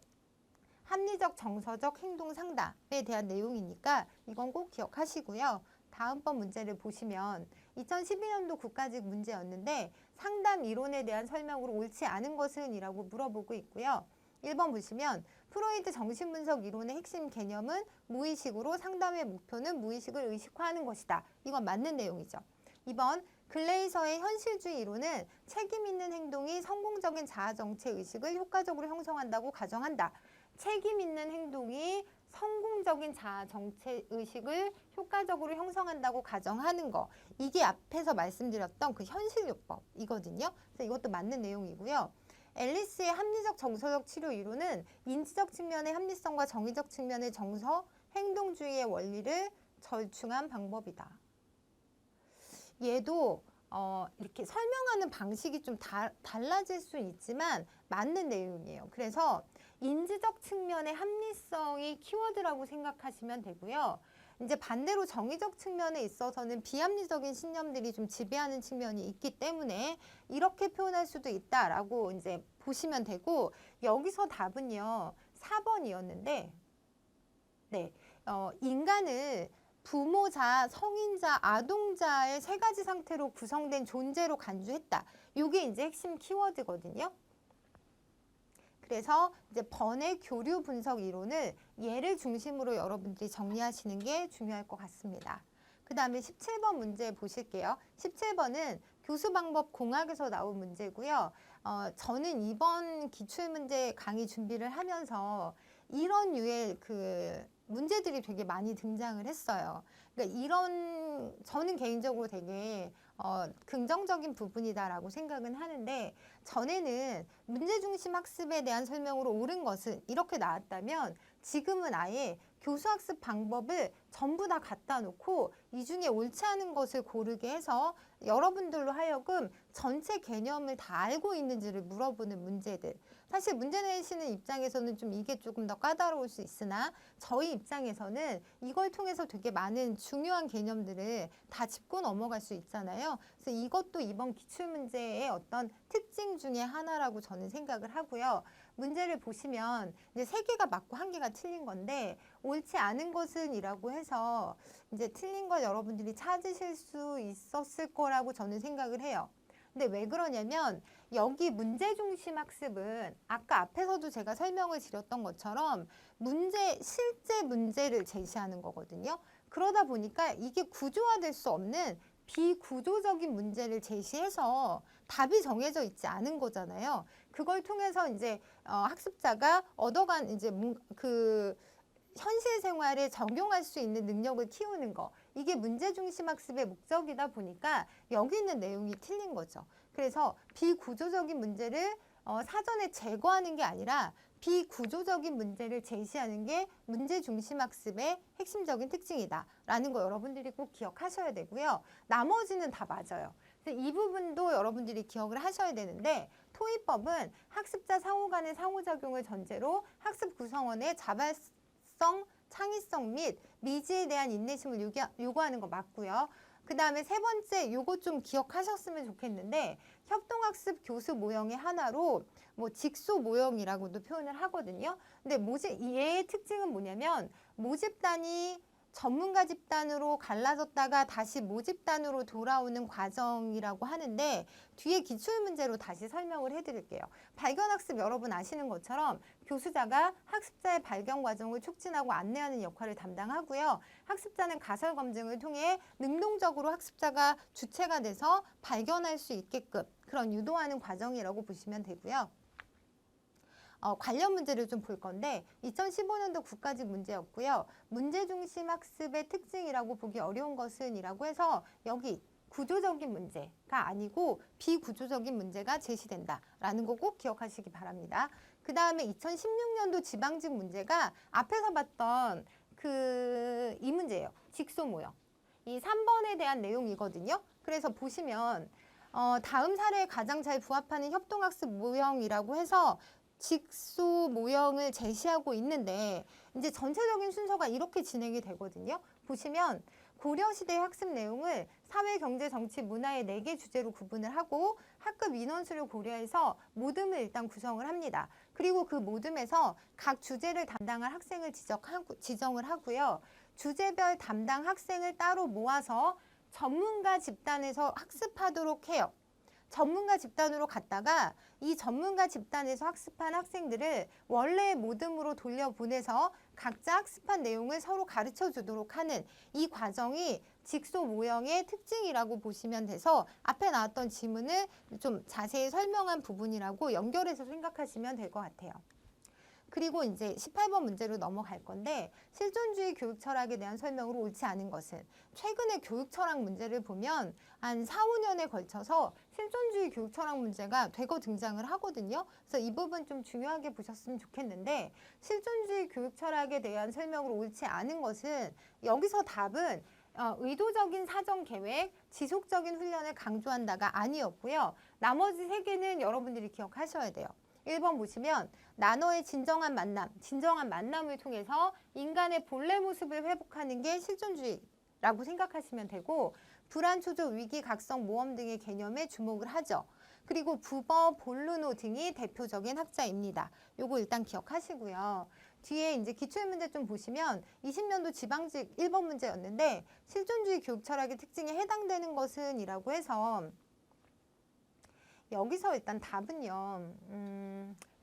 합리적 정서적 행동 상담에 대한 내용이니까 이건 꼭 기억하시고요. 다음번 문제를 보시면 2012년도 국가직 문제였는데 상담 이론에 대한 설명으로 옳지 않은 것은 이라고 물어보고 있고요. 1번 보시면 프로이드 정신분석 이론의 핵심 개념은 무의식으로 상담의 목표는 무의식을 의식화하는 것이다. 이건 맞는 내용이죠. 2번 글레이서의 현실주의 이론은 책임 있는 행동이 성공적인 자아정체 의식을 효과적으로 형성한다고 가정한다. 책임 있는 행동이 성공적인 자아 정체 의식을 효과적으로 형성한다고 가정하는 거. 이게 앞에서 말씀드렸던 그 현실요법이거든요. 그래서 이것도 맞는 내용이고요. 앨리스의 합리적 정서적 치료 이론은 인지적 측면의 합리성과 정의적 측면의 정서, 행동주의의 원리를 절충한 방법이다. 얘도 이렇게 설명하는 방식이 좀 달라질 수 있지만 맞는 내용이에요. 그래서 인지적 측면의 합리성이 키워드라고 생각하시면 되고요. 이제 반대로 정의적 측면에 있어서는 비합리적인 신념들이 좀 지배하는 측면이 있기 때문에 이렇게 표현할 수도 있다라고 이제 보시면 되고, 여기서 답은요 4번이었는데, 네, 인간을 부모자, 성인자, 아동자의 세 가지 상태로 구성된 존재로 간주했다. 이게 이제 핵심 키워드거든요. 그래서 이제 번의 교류 분석 이론을 얘를 중심으로 여러분들이 정리하시는 게 중요할 것 같습니다. 그 다음에 17번 문제 보실게요. 17번은 교수방법 공학에서 나온 문제고요. 저는 이번 기출문제 강의 준비를 하면서 이런 류의 그 문제들이 되게 많이 등장을 했어요. 그러니까 저는 개인적으로 되게 긍정적인 부분이다라고 생각은 하는데, 전에는 문제중심 학습에 대한 설명으로 옳은 것은 이렇게 나왔다면 지금은 아예 교수학습 방법을 전부 다 갖다 놓고 이 중에 옳지 않은 것을 고르게 해서 여러분들로 하여금 전체 개념을 다 알고 있는지를 물어보는 문제들. 사실 문제 내시는 입장에서는 좀 이게 조금 더 까다로울 수 있으나 저희 입장에서는 이걸 통해서 되게 많은 중요한 개념들을 다 짚고 넘어갈 수 있잖아요. 그래서 이것도 이번 기출문제의 어떤 특징 중에 하나라고 저는 생각을 하고요. 문제를 보시면 이제 3개가 맞고 1개가 틀린 건데, 옳지 않은 것은 이라고 해서 이제 틀린 걸 여러분들이 찾으실 수 있었을 거라고 저는 생각을 해요. 근데 왜 그러냐면 여기 문제중심 학습은 아까 앞에서도 제가 설명을 드렸던 것처럼 실제 문제를 제시하는 거거든요. 그러다 보니까 이게 구조화될 수 없는 비구조적인 문제를 제시해서 답이 정해져 있지 않은 거잖아요. 그걸 통해서 이제 학습자가 얻어간 이제 그 현실 생활에 적용할 수 있는 능력을 키우는 거. 이게 문제중심 학습의 목적이다 보니까 여기 있는 내용이 틀린 거죠. 그래서 비구조적인 문제를 사전에 제거하는 게 아니라 비구조적인 문제를 제시하는 게 문제중심 학습의 핵심적인 특징이다라는 거 여러분들이 꼭 기억하셔야 되고요. 나머지는 다 맞아요. 이 부분도 여러분들이 기억을 하셔야 되는데, 토의법은 학습자 상호 간의 상호작용을 전제로 학습 구성원의 자발성, 창의성 및 미지에 대한 인내심을 요구하는 거 맞고요. 그 다음에 3번째, 요거 좀 기억하셨으면 좋겠는데, 협동학습 교수 모형의 하나로 직소 모형이라고도 표현을 하거든요. 근데 얘의 특징은 뭐냐면 모집단이 전문가 집단으로 갈라졌다가 다시 모집단으로 돌아오는 과정이라고 하는데, 뒤에 기출문제로 다시 설명을 해드릴게요. 발견학습 여러분 아시는 것처럼 교수자가 학습자의 발견 과정을 촉진하고 안내하는 역할을 담당하고요. 학습자는 가설 검증을 통해 능동적으로 학습자가 주체가 돼서 발견할 수 있게끔 그런 유도하는 과정이라고 보시면 되고요. 관련 문제를 좀 볼 건데 2015년도 국가직 문제였고요. 문제중심 학습의 특징이라고 보기 어려운 것은 이라고 해서 여기 구조적인 문제가 아니고 비구조적인 문제가 제시된다라는 거 꼭 기억하시기 바랍니다. 그 다음에 2016년도 지방직 문제가 앞에서 봤던 이 문제예요. 직소 모형. 이 3번에 대한 내용이거든요. 그래서 보시면 다음 사례에 가장 잘 부합하는 협동학습 모형이라고 해서 직소 모형을 제시하고 있는데, 이제 전체적인 순서가 이렇게 진행이 되거든요. 보시면 고려시대 학습 내용을 사회, 경제, 정치, 문화의 4개 주제로 구분을 하고 학급 인원수를 고려해서 모듬을 일단 구성을 합니다. 그리고 그 모듬에서 각 주제를 담당할 학생을 지정을 하고요. 주제별 담당 학생을 따로 모아서 전문가 집단에서 학습하도록 해요. 전문가 집단으로 갔다가 이 전문가 집단에서 학습한 학생들을 원래의 모듬으로 돌려보내서 각자 학습한 내용을 서로 가르쳐 주도록 하는 이 과정이 직소 모형의 특징이라고 보시면 돼서 앞에 나왔던 지문을 좀 자세히 설명한 부분이라고 연결해서 생각하시면 될 것 같아요. 그리고 이제 18번 문제로 넘어갈 건데, 실존주의 교육 철학에 대한 설명으로 옳지 않은 것은, 최근에 교육 철학 문제를 보면 한 4, 5년에 걸쳐서 실존주의 교육 철학 문제가 되고 등장을 하거든요. 그래서 이 부분 좀 중요하게 보셨으면 좋겠는데, 실존주의 교육 철학에 대한 설명으로 옳지 않은 것은, 여기서 답은 의도적인 사전 계획, 지속적인 훈련을 강조한다가 아니었고요. 나머지 3개는 여러분들이 기억하셔야 돼요. 1번 보시면 나너의 진정한 만남을 통해서 인간의 본래 모습을 회복하는 게 실존주의라고 생각하시면 되고, 불안, 초조, 위기, 각성, 모험 등의 개념에 주목을 하죠. 그리고 부버, 볼루노 등이 대표적인 학자입니다. 요거 일단 기억하시고요. 뒤에 이제 기출문제 좀 보시면 20년도 지방직 1번 문제였는데 실존주의 교육 철학의 특징에 해당되는 것은 이라고 해서 여기서 일단 답은요.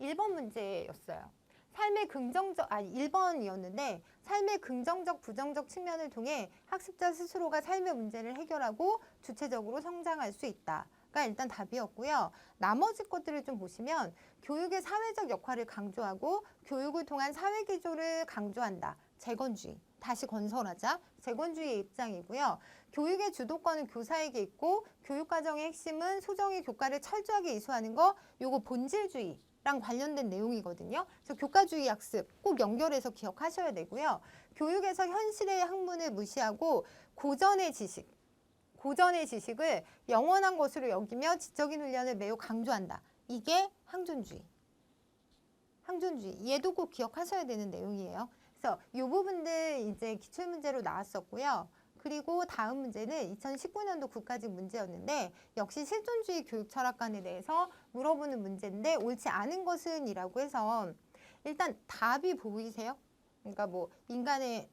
1번 문제였어요. 삶의 긍정적, 1번이었는데 삶의 긍정적, 부정적 측면을 통해 학습자 스스로가 삶의 문제를 해결하고 주체적으로 성장할 수 있다가 일단 답이었고요. 나머지 것들을 좀 보시면 교육의 사회적 역할을 강조하고 교육을 통한 사회 기조를 강조한다. 재건주의. 다시 건설하자. 재건주의의 입장이고요. 교육의 주도권은 교사에게 있고 교육과정의 핵심은 소정의 교과를 철저하게 이수하는 거, 요거 본질주의랑 관련된 내용이거든요. 그래서 교과주의 학습 꼭 연결해서 기억하셔야 되고요. 교육에서 현실의 학문을 무시하고 고전의 지식을 영원한 것으로 여기며 지적인 훈련을 매우 강조한다. 이게 항존주의. 얘도 꼭 기억하셔야 되는 내용이에요. 그래서 이 부분들 이제 기출문제로 나왔었고요. 그리고 다음 문제는 2019년도 국가직 문제였는데 역시 실존주의 교육 철학관에 대해서 물어보는 문제인데 옳지 않은 것은 이라고 해서 일단 답이 보이세요? 그러니까 뭐 인간의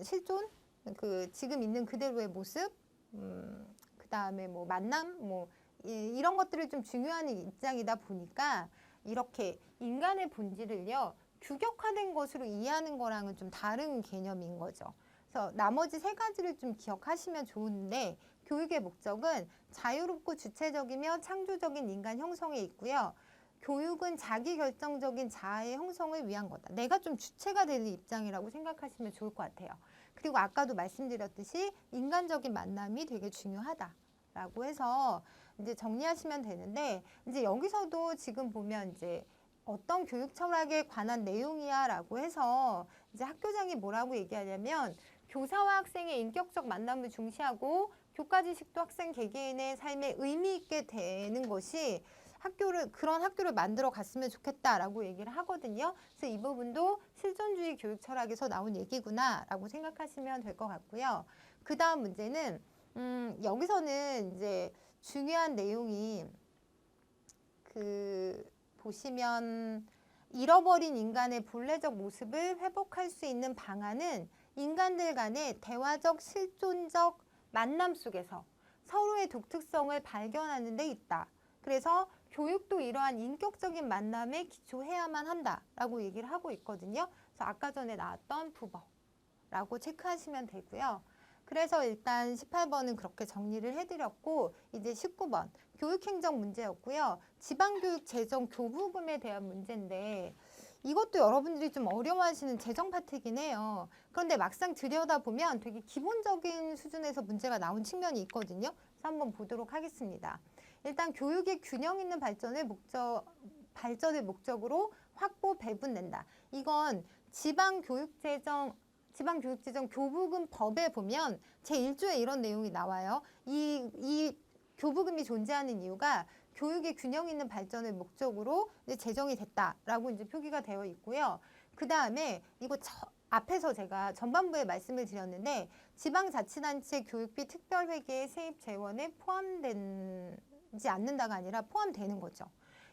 실존, 그 지금 있는 그대로의 모습, 그 다음에 뭐 만남, 뭐 이런 것들을 좀 중요한 입장이다 보니까 이렇게 인간의 본질을요 규격화된 것으로 이해하는 거랑은 좀 다른 개념인 거죠. 그래서 나머지 세 가지를 좀 기억하시면 좋은데 교육의 목적은 자유롭고 주체적이며 창조적인 인간 형성에 있고요. 교육은 자기결정적인 자아의 형성을 위한 거다. 내가 좀 주체가 되는 입장이라고 생각하시면 좋을 것 같아요. 그리고 아까도 말씀드렸듯이 인간적인 만남이 되게 중요하다라고 해서 이제 정리하시면 되는데 이제 여기서도 지금 보면 이제 어떤 교육 철학에 관한 내용이야라고 해서 이제 학교장이 뭐라고 얘기하냐면 교사와 학생의 인격적 만남을 중시하고 교과 지식도 학생 개개인의 삶에 의미 있게 되는 것이 그런 학교를 만들어 갔으면 좋겠다라고 얘기를 하거든요. 그래서 이 부분도 실존주의 교육 철학에서 나온 얘기구나라고 생각하시면 될 것 같고요. 그 다음 문제는 여기서는 이제 중요한 내용이 보시면 잃어버린 인간의 본래적 모습을 회복할 수 있는 방안은 인간들 간의 대화적 실존적 만남 속에서 서로의 독특성을 발견하는 데 있다. 그래서 교육도 이러한 인격적인 만남에 기초해야만 한다라고 얘기를 하고 있거든요. 그래서 아까 전에 나왔던 부버라고 체크하시면 되고요. 그래서 일단 18번은 그렇게 정리를 해드렸고 이제 19번 교육행정 문제였고요. 지방교육 재정 교부금에 대한 문제인데 이것도 여러분들이 좀 어려워하시는 재정 파트이긴 해요. 그런데 막상 들여다보면 되게 기본적인 수준에서 문제가 나온 측면이 있거든요. 그래서 한번 보도록 하겠습니다. 일단 교육의 균형 있는 발전을 목적으로 확보 배분된다. 이건 지방교육재정 교부금법에 보면 제1조에 이런 내용이 나와요. 이 교부금이 존재하는 이유가 교육의 균형 있는 발전을 목적으로 이제 제정이 됐다라고 이제 표기가 되어 있고요. 그 다음에 이거 앞에서 제가 전반부에 말씀을 드렸는데 지방자치단체 교육비 특별회계의 세입 재원에 포함되지 않는다가 아니라 포함되는 거죠.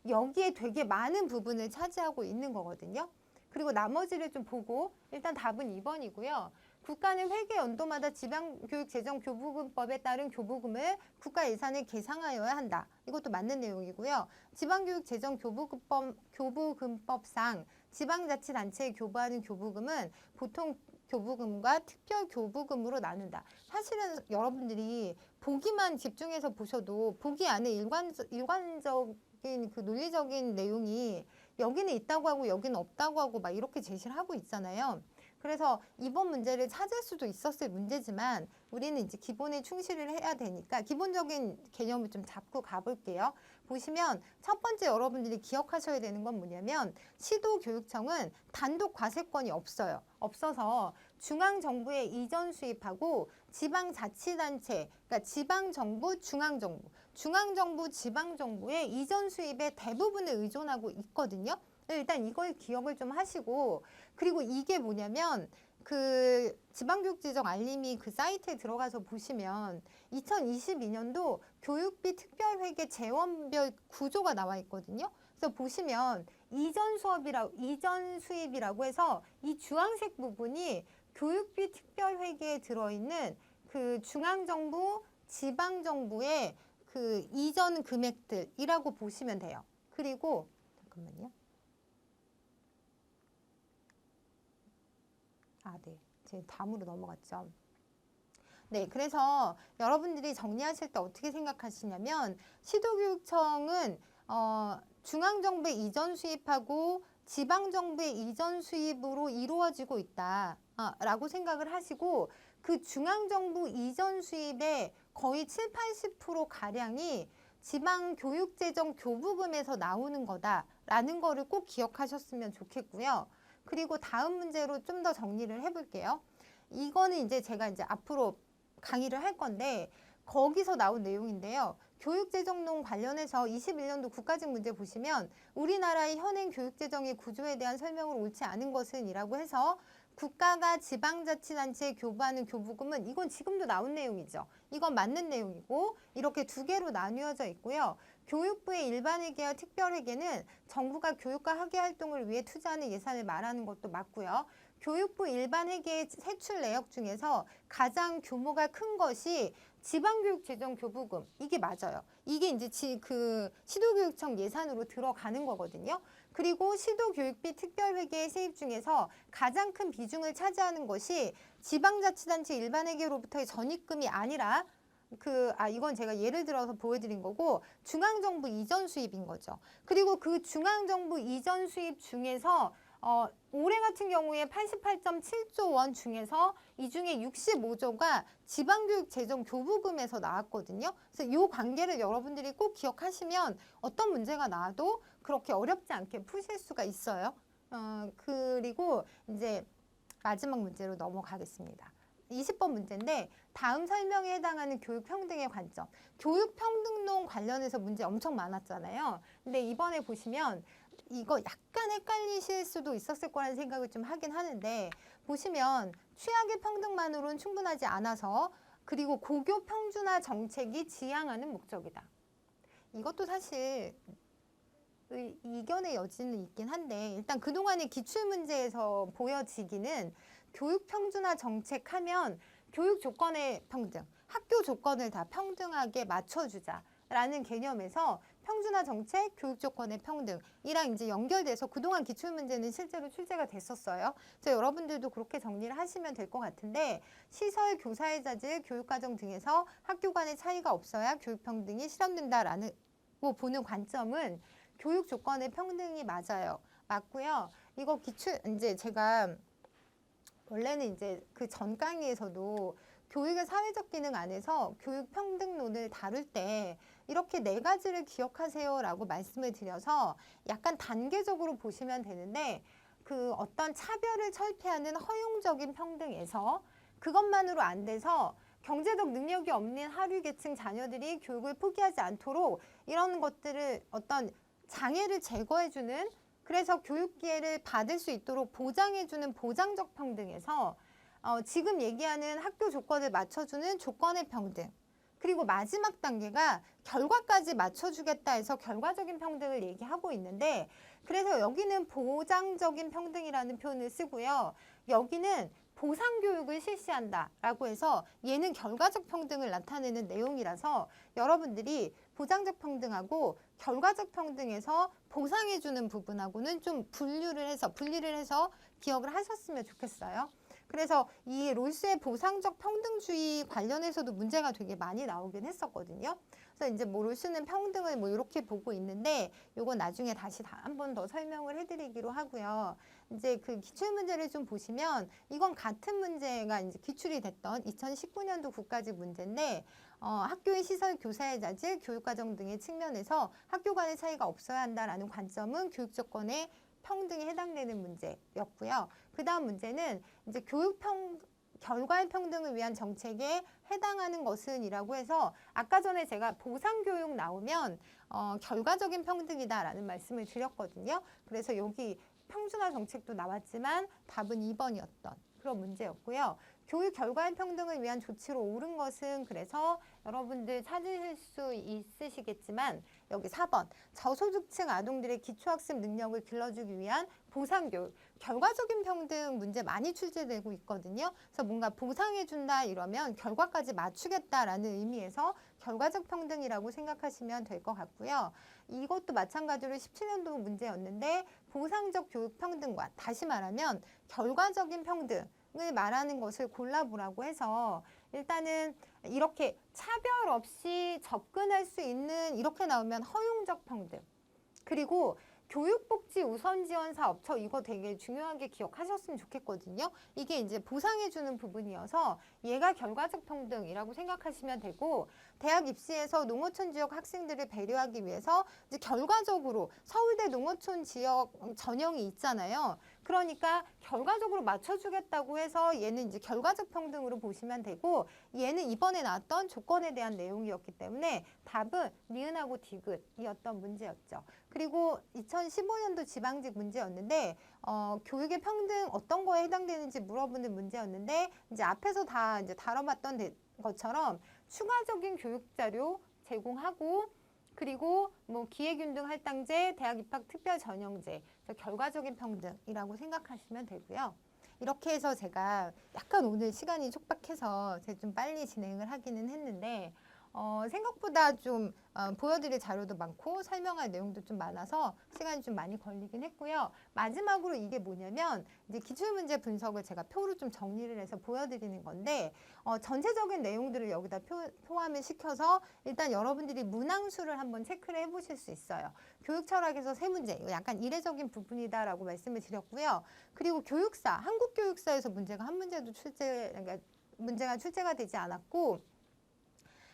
여기에 되게 많은 부분을 차지하고 있는 거거든요. 그리고 나머지를 좀 보고 일단 답은 2번이고요. 국가는 회계 연도마다 지방교육재정교부금법에 따른 교부금을 국가 예산에 계상하여야 한다. 이것도 맞는 내용이고요. 지방교육재정교부금법상 지방자치단체에 교부하는 교부금은 보통 교부금과 특별교부금으로 나눈다. 사실은 여러분들이 보기만 집중해서 보셔도 보기 안에 일관적인 그 논리적인 내용이 여기는 있다고 하고 여기는 없다고 하고 막 이렇게 제시를 하고 있잖아요. 그래서 이번 문제를 찾을 수도 있었을 문제지만 우리는 이제 기본에 충실을 해야 되니까 기본적인 개념을 좀 잡고 가볼게요. 보시면 첫 번째 여러분들이 기억하셔야 되는 건 뭐냐면 시도교육청은 단독 과세권이 없어서 중앙정부에 이전 수입하고 지방자치단체, 그러니까 지방정부, 중앙정부, 지방정부의 이전 수입의 대부분을 의존하고 있거든요. 일단 이걸 기억을 좀 하시고 그리고 이게 뭐냐면 그 지방교육지정 알림이 그 사이트에 들어가서 보시면 2022년도 교육비 특별회계 재원별 구조가 나와 있거든요. 그래서 보시면 이전 수입이라고 해서 이 주황색 부분이 교육비 특별회계에 들어있는 그 중앙정부, 지방정부의 그 이전 금액들이라고 보시면 돼요. 그리고 잠깐만요. 네. 제 다음으로 넘어갔죠. 네, 그래서 여러분들이 정리하실 때 어떻게 생각하시냐면 시도교육청은 중앙정부의 이전 수입하고 지방정부의 이전 수입으로 이루어지고 있다 라고 생각을 하시고 그 중앙정부 이전 수입의 거의 7, 80%가량이 지방교육재정 교부금에서 나오는 거다라는 거를 꼭 기억하셨으면 좋겠고요. 그리고 다음 문제로 좀 더 정리를 해볼게요. 이거는 이제 제가 이제 앞으로 강의를 할 건데 거기서 나온 내용인데요. 교육재정론 관련해서 21년도 국가직 문제 보시면 우리나라의 현행 교육재정의 구조에 대한 설명을 옳지 않은 것은 이라고 해서 국가가 지방자치단체에 교부하는 교부금은 이건 지금도 나온 내용이죠. 이건 맞는 내용이고 이렇게 두 개로 나뉘어져 있고요. 교육부의 일반회계와 특별회계는 정부가 교육과 학예활동을 위해 투자하는 예산을 말하는 것도 맞고요. 교육부 일반회계의 세출 내역 중에서 가장 규모가 큰 것이 지방교육재정교부금 이게 맞아요. 이게 이제 시도교육청 예산으로 들어가는 거거든요. 그리고 시도교육비 특별회계의 세입 중에서 가장 큰 비중을 차지하는 것이 지방자치단체 일반회계로부터의 전입금이 아니라 이건 제가 예를 들어서 보여드린 거고 중앙정부 이전 수입인 거죠. 그리고 그 중앙정부 이전 수입 중에서 올해 같은 경우에 88.7조 원 중에서 이 중에 65조가 지방교육 재정 교부금에서 나왔거든요. 그래서 이 관계를 여러분들이 꼭 기억하시면 어떤 문제가 나와도 그렇게 어렵지 않게 푸실 수가 있어요. 그리고 이제 마지막 문제로 넘어가겠습니다. 20번 문제인데 다음 설명에 해당하는 교육평등의 관점. 교육평등론 관련해서 문제 엄청 많았잖아요. 근데 이번에 보시면 이거 약간 헷갈리실 수도 있었을 거라는 생각을 좀 하긴 하는데 보시면 취약의 평등만으로는 충분하지 않아서 그리고 고교 평준화 정책이 지향하는 목적이다. 이것도 사실 이견의 여지는 있긴 한데 일단 그동안의 기출문제에서 보여지기는 교육 평준화 정책하면 교육 조건의 평등, 학교 조건을 다 평등하게 맞춰주자라는 개념에서 평준화 정책, 교육 조건의 평등이랑 이제 연결돼서 그동안 기출문제는 실제로 출제가 됐었어요. 그래서 여러분들도 그렇게 정리를 하시면 될 것 같은데 시설, 교사의 자질, 교육과정 등에서 학교 간의 차이가 없어야 교육 평등이 실현된다라는 보는 관점은 교육 조건의 평등이 맞고요. 이거 이제 제가 원래는 이제 그 전 강의에서도 교육의 사회적 기능 안에서 교육 평등론을 다룰 때 이렇게 4가지를 기억하세요라고 말씀을 드려서 약간 단계적으로 보시면 되는데 그 어떤 차별을 철폐하는 허용적인 평등에서 그것만으로 안 돼서 경제적 능력이 없는 하류 계층 자녀들이 교육을 포기하지 않도록 이런 것들을 어떤 장애를 제거해주는 그래서 교육 기회를 받을 수 있도록 보장해주는 보장적 평등에서 지금 얘기하는 학교 조건을 맞춰주는 조건의 평등 그리고 마지막 단계가 결과까지 맞춰주겠다 해서 결과적인 평등을 얘기하고 있는데 그래서 여기는 보장적인 평등이라는 표현을 쓰고요. 여기는 보상교육을 실시한다라고 해서 얘는 결과적 평등을 나타내는 내용이라서 여러분들이 보장적 평등하고 결과적 평등에서 보상해주는 부분하고는 좀 분리를 해서 기억을 하셨으면 좋겠어요. 그래서 이 롤스의 보상적 평등주의 관련해서도 문제가 되게 많이 나오긴 했었거든요. 그래서 이제 롤스는 평등을 이렇게 보고 있는데 요건 나중에 다시 한 번 더 설명을 해드리기로 하고요. 이제 그 기출문제를 좀 보시면 이건 같은 문제가 이제 기출이 됐던 2019년도 국가직 문제인데 학교의 시설, 교사의 자질, 교육과정 등의 측면에서 학교 간의 차이가 없어야 한다라는 관점은 교육 조건의 평등에 해당되는 문제였고요. 그 다음 문제는 이제 결과의 평등을 위한 정책에 해당하는 것은 이라고 해서 아까 전에 제가 보상교육 나오면 결과적인 평등이다라는 말씀을 드렸거든요. 그래서 여기 평준화 정책도 나왔지만 답은 2번이었던 그런 문제였고요. 교육 결과의 평등을 위한 조치로 옳은 것은 그래서 여러분들 찾으실 수 있으시겠지만 여기 4번 저소득층 아동들의 기초학습 능력을 길러주기 위한 보상교육 결과적인 평등 문제 많이 출제되고 있거든요. 그래서 뭔가 보상해준다 이러면 결과까지 맞추겠다라는 의미에서 결과적 평등이라고 생각하시면 될 것 같고요. 이것도 마찬가지로 17년도 문제였는데 보상적 교육 평등과 다시 말하면 결과적인 평등을 말하는 것을 골라보라고 해서 일단은 이렇게 차별 없이 접근할 수 있는 이렇게 나오면 허용적 평등 그리고 교육복지 우선지원 사업 저 이거 되게 중요하게 기억하셨으면 좋겠거든요. 이게 이제 보상해주는 부분이어서 얘가 결과적 평등이라고 생각하시면 되고 대학 입시에서 농어촌 지역 학생들을 배려하기 위해서 이제 결과적으로 서울대 농어촌 지역 전형이 있잖아요. 그러니까 결과적으로 맞춰주겠다고 해서 얘는 이제 결과적 평등으로 보시면 되고 얘는 이번에 나왔던 조건에 대한 내용이었기 때문에 답은 니은하고 디귿이었던 문제였죠. 그리고 2015년도 지방직 문제였는데 교육의 평등 어떤 거에 해당되는지 물어보는 문제였는데 이제 앞에서 다 이제 다뤄봤던 것처럼 추가적인 교육 자료 제공하고 그리고 뭐 기회균등 할당제, 대학 입학 특별 전형제, 결과적인 평등이라고 생각하시면 되고요. 이렇게 해서 제가 약간 오늘 시간이 촉박해서 제가 좀 빨리 진행을 하기는 했는데 생각보다 좀 보여드릴 자료도 많고 설명할 내용도 좀 많아서 시간이 좀 많이 걸리긴 했고요. 마지막으로 이게 뭐냐면 이제 기출문제 분석을 제가 표로 좀 정리를 해서 보여드리는 건데 전체적인 내용들을 여기다 포함을 시켜서 일단 여러분들이 문항수를 한번 체크를 해보실 수 있어요. 교육철학에서 세 문제, 이거 약간 이례적인 부분이다라고 말씀을 드렸고요. 그리고 교육사, 한국교육사에서 문제가 한 문제도 그러니까 문제가 출제가 되지 않았고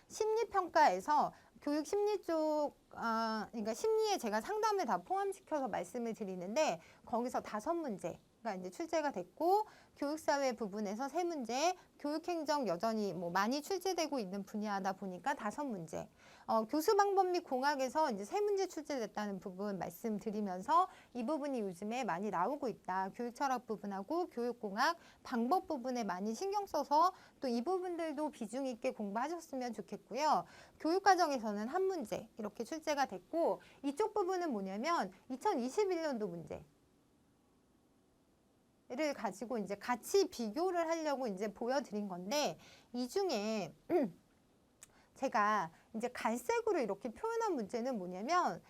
심리평가에서 교육 심리 쪽, 그러니까 심리에 제가 상담을 다 포함시켜서 말씀을 드리는데 거기서 5문제가 이제 출제가 됐고 교육사회 부분에서 3문제, 교육행정 여전히 뭐 많이 출제되고 있는 분야다 보니까 5문제. 교수 방법 및 공학에서 이제 3문제 출제됐다는 부분 말씀드리면서 이 부분이 요즘에 많이 나오고 있다. 교육철학 부분하고 교육공학 방법 부분에 많이 신경 써서 또 이 부분들도 비중 있게 공부하셨으면 좋겠고요. 교육과정에서는 1문제 이렇게 출제가 됐고 이쪽 부분은 뭐냐면 2021년도 문제. 를 가지고 이제 같이 비교를 하려고 이제 보여드린 건데 이 중에 제가 이제 갈색으로 이렇게 표현한 문제는 뭐냐면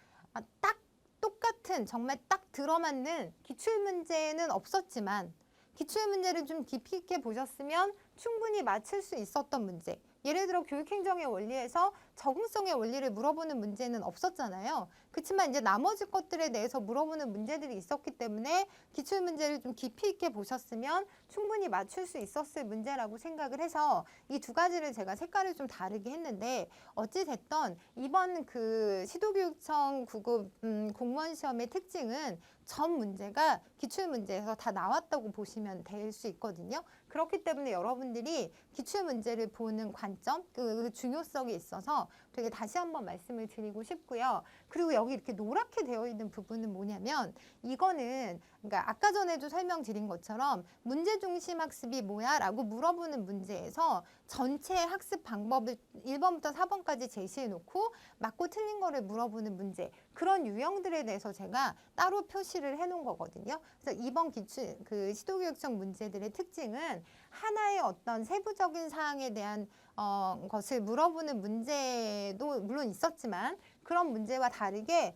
딱 똑같은 정말 딱 들어맞는 기출문제는 없었지만 기출문제를 좀 깊이 있게 보셨으면 충분히 맞출 수 있었던 문제. 예를 들어 교육행정의 원리에서 적응성의 원리를 물어보는 문제는 없었잖아요. 그렇지만 이제 나머지 것들에 대해서 물어보는 문제들이 있었기 때문에 기출문제를 좀 깊이 있게 보셨으면 충분히 맞출 수 있었을 문제라고 생각을 해서 이 2가지를 제가 색깔을 좀 다르게 했는데 어찌 됐던 이번 그 시도교육청 9급 공무원 시험의 특징은 전 문제가 기출문제에서 다 나왔다고 보시면 될 수 있거든요. 그렇기 때문에 여러분들이 기출문제를 보는 관점, 그 중요성이 있어서 되게 다시 한번 말씀을 드리고 싶고요. 그리고 여기 이렇게 노랗게 되어 있는 부분은 뭐냐면 이거는 그러니까 아까 전에도 설명드린 것처럼 문제 중심 학습이 뭐야? 라고 물어보는 문제에서 전체 학습 방법을 1번부터 4번까지 제시해 놓고 맞고 틀린 거를 물어보는 문제 그런 유형들에 대해서 제가 따로 표시를 해 놓은 거거든요. 그래서 이번 기출 그 시도교육청 문제들의 특징은 하나의 어떤 세부적인 사항에 대한 것을 물어보는 문제도 물론 있었지만 그런 문제와 다르게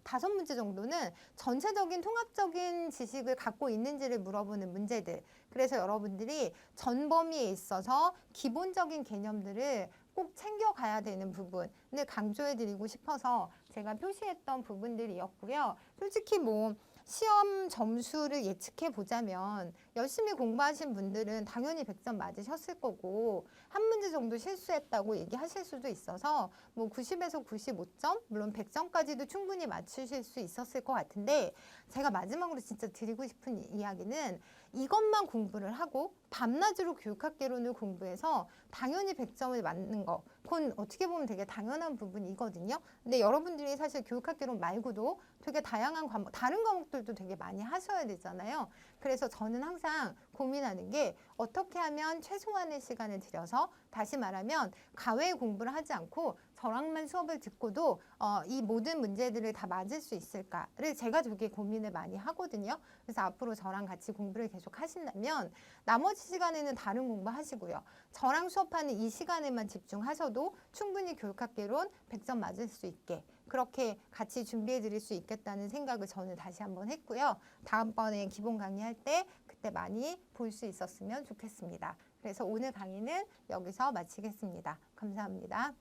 다섯 문제 정도는 전체적인 통합적인 지식을 갖고 있는지를 물어보는 문제들. 그래서 여러분들이 전범위에 있어서 기본적인 개념들을 꼭 챙겨가야 되는 부분을 강조해드리고 싶어서 제가 표시했던 부분들이었고요. 솔직히 뭐 시험 점수를 예측해 보자면 열심히 공부하신 분들은 당연히 100점 맞으셨을 거고 한 문제 정도 실수했다고 얘기하실 수도 있어서 뭐 90에서 95점 물론 100점까지도 충분히 맞추실 수 있었을 것 같은데 제가 마지막으로 진짜 드리고 싶은 이야기는 이것만 공부를 하고 밤낮으로 교육학개론을 공부해서 당연히 100점을 맞는 거, 그건 어떻게 보면 되게 당연한 부분이거든요. 근데 여러분들이 사실 교육학개론 말고도 되게 다양한 과목, 다른 과목들도 되게 많이 하셔야 되잖아요. 그래서 저는 항상 고민하는 게 어떻게 하면 최소한의 시간을 들여서, 다시 말하면 가외 공부를 하지 않고 저랑만 수업을 듣고도 이 모든 문제들을 다 맞을 수 있을까를 제가 되게 고민을 많이 하거든요. 그래서 앞으로 저랑 같이 공부를 계속 하신다면 나머지 시간에는 다른 공부 하시고요. 저랑 수업하는 이 시간에만 집중하셔도 충분히 교육학개론 100점 맞을 수 있게 그렇게 같이 준비해 드릴 수 있겠다는 생각을 저는 다시 한번 했고요. 다음번에 기본 강의할 때 그때 많이 볼 수 있었으면 좋겠습니다. 그래서 오늘 강의는 여기서 마치겠습니다. 감사합니다.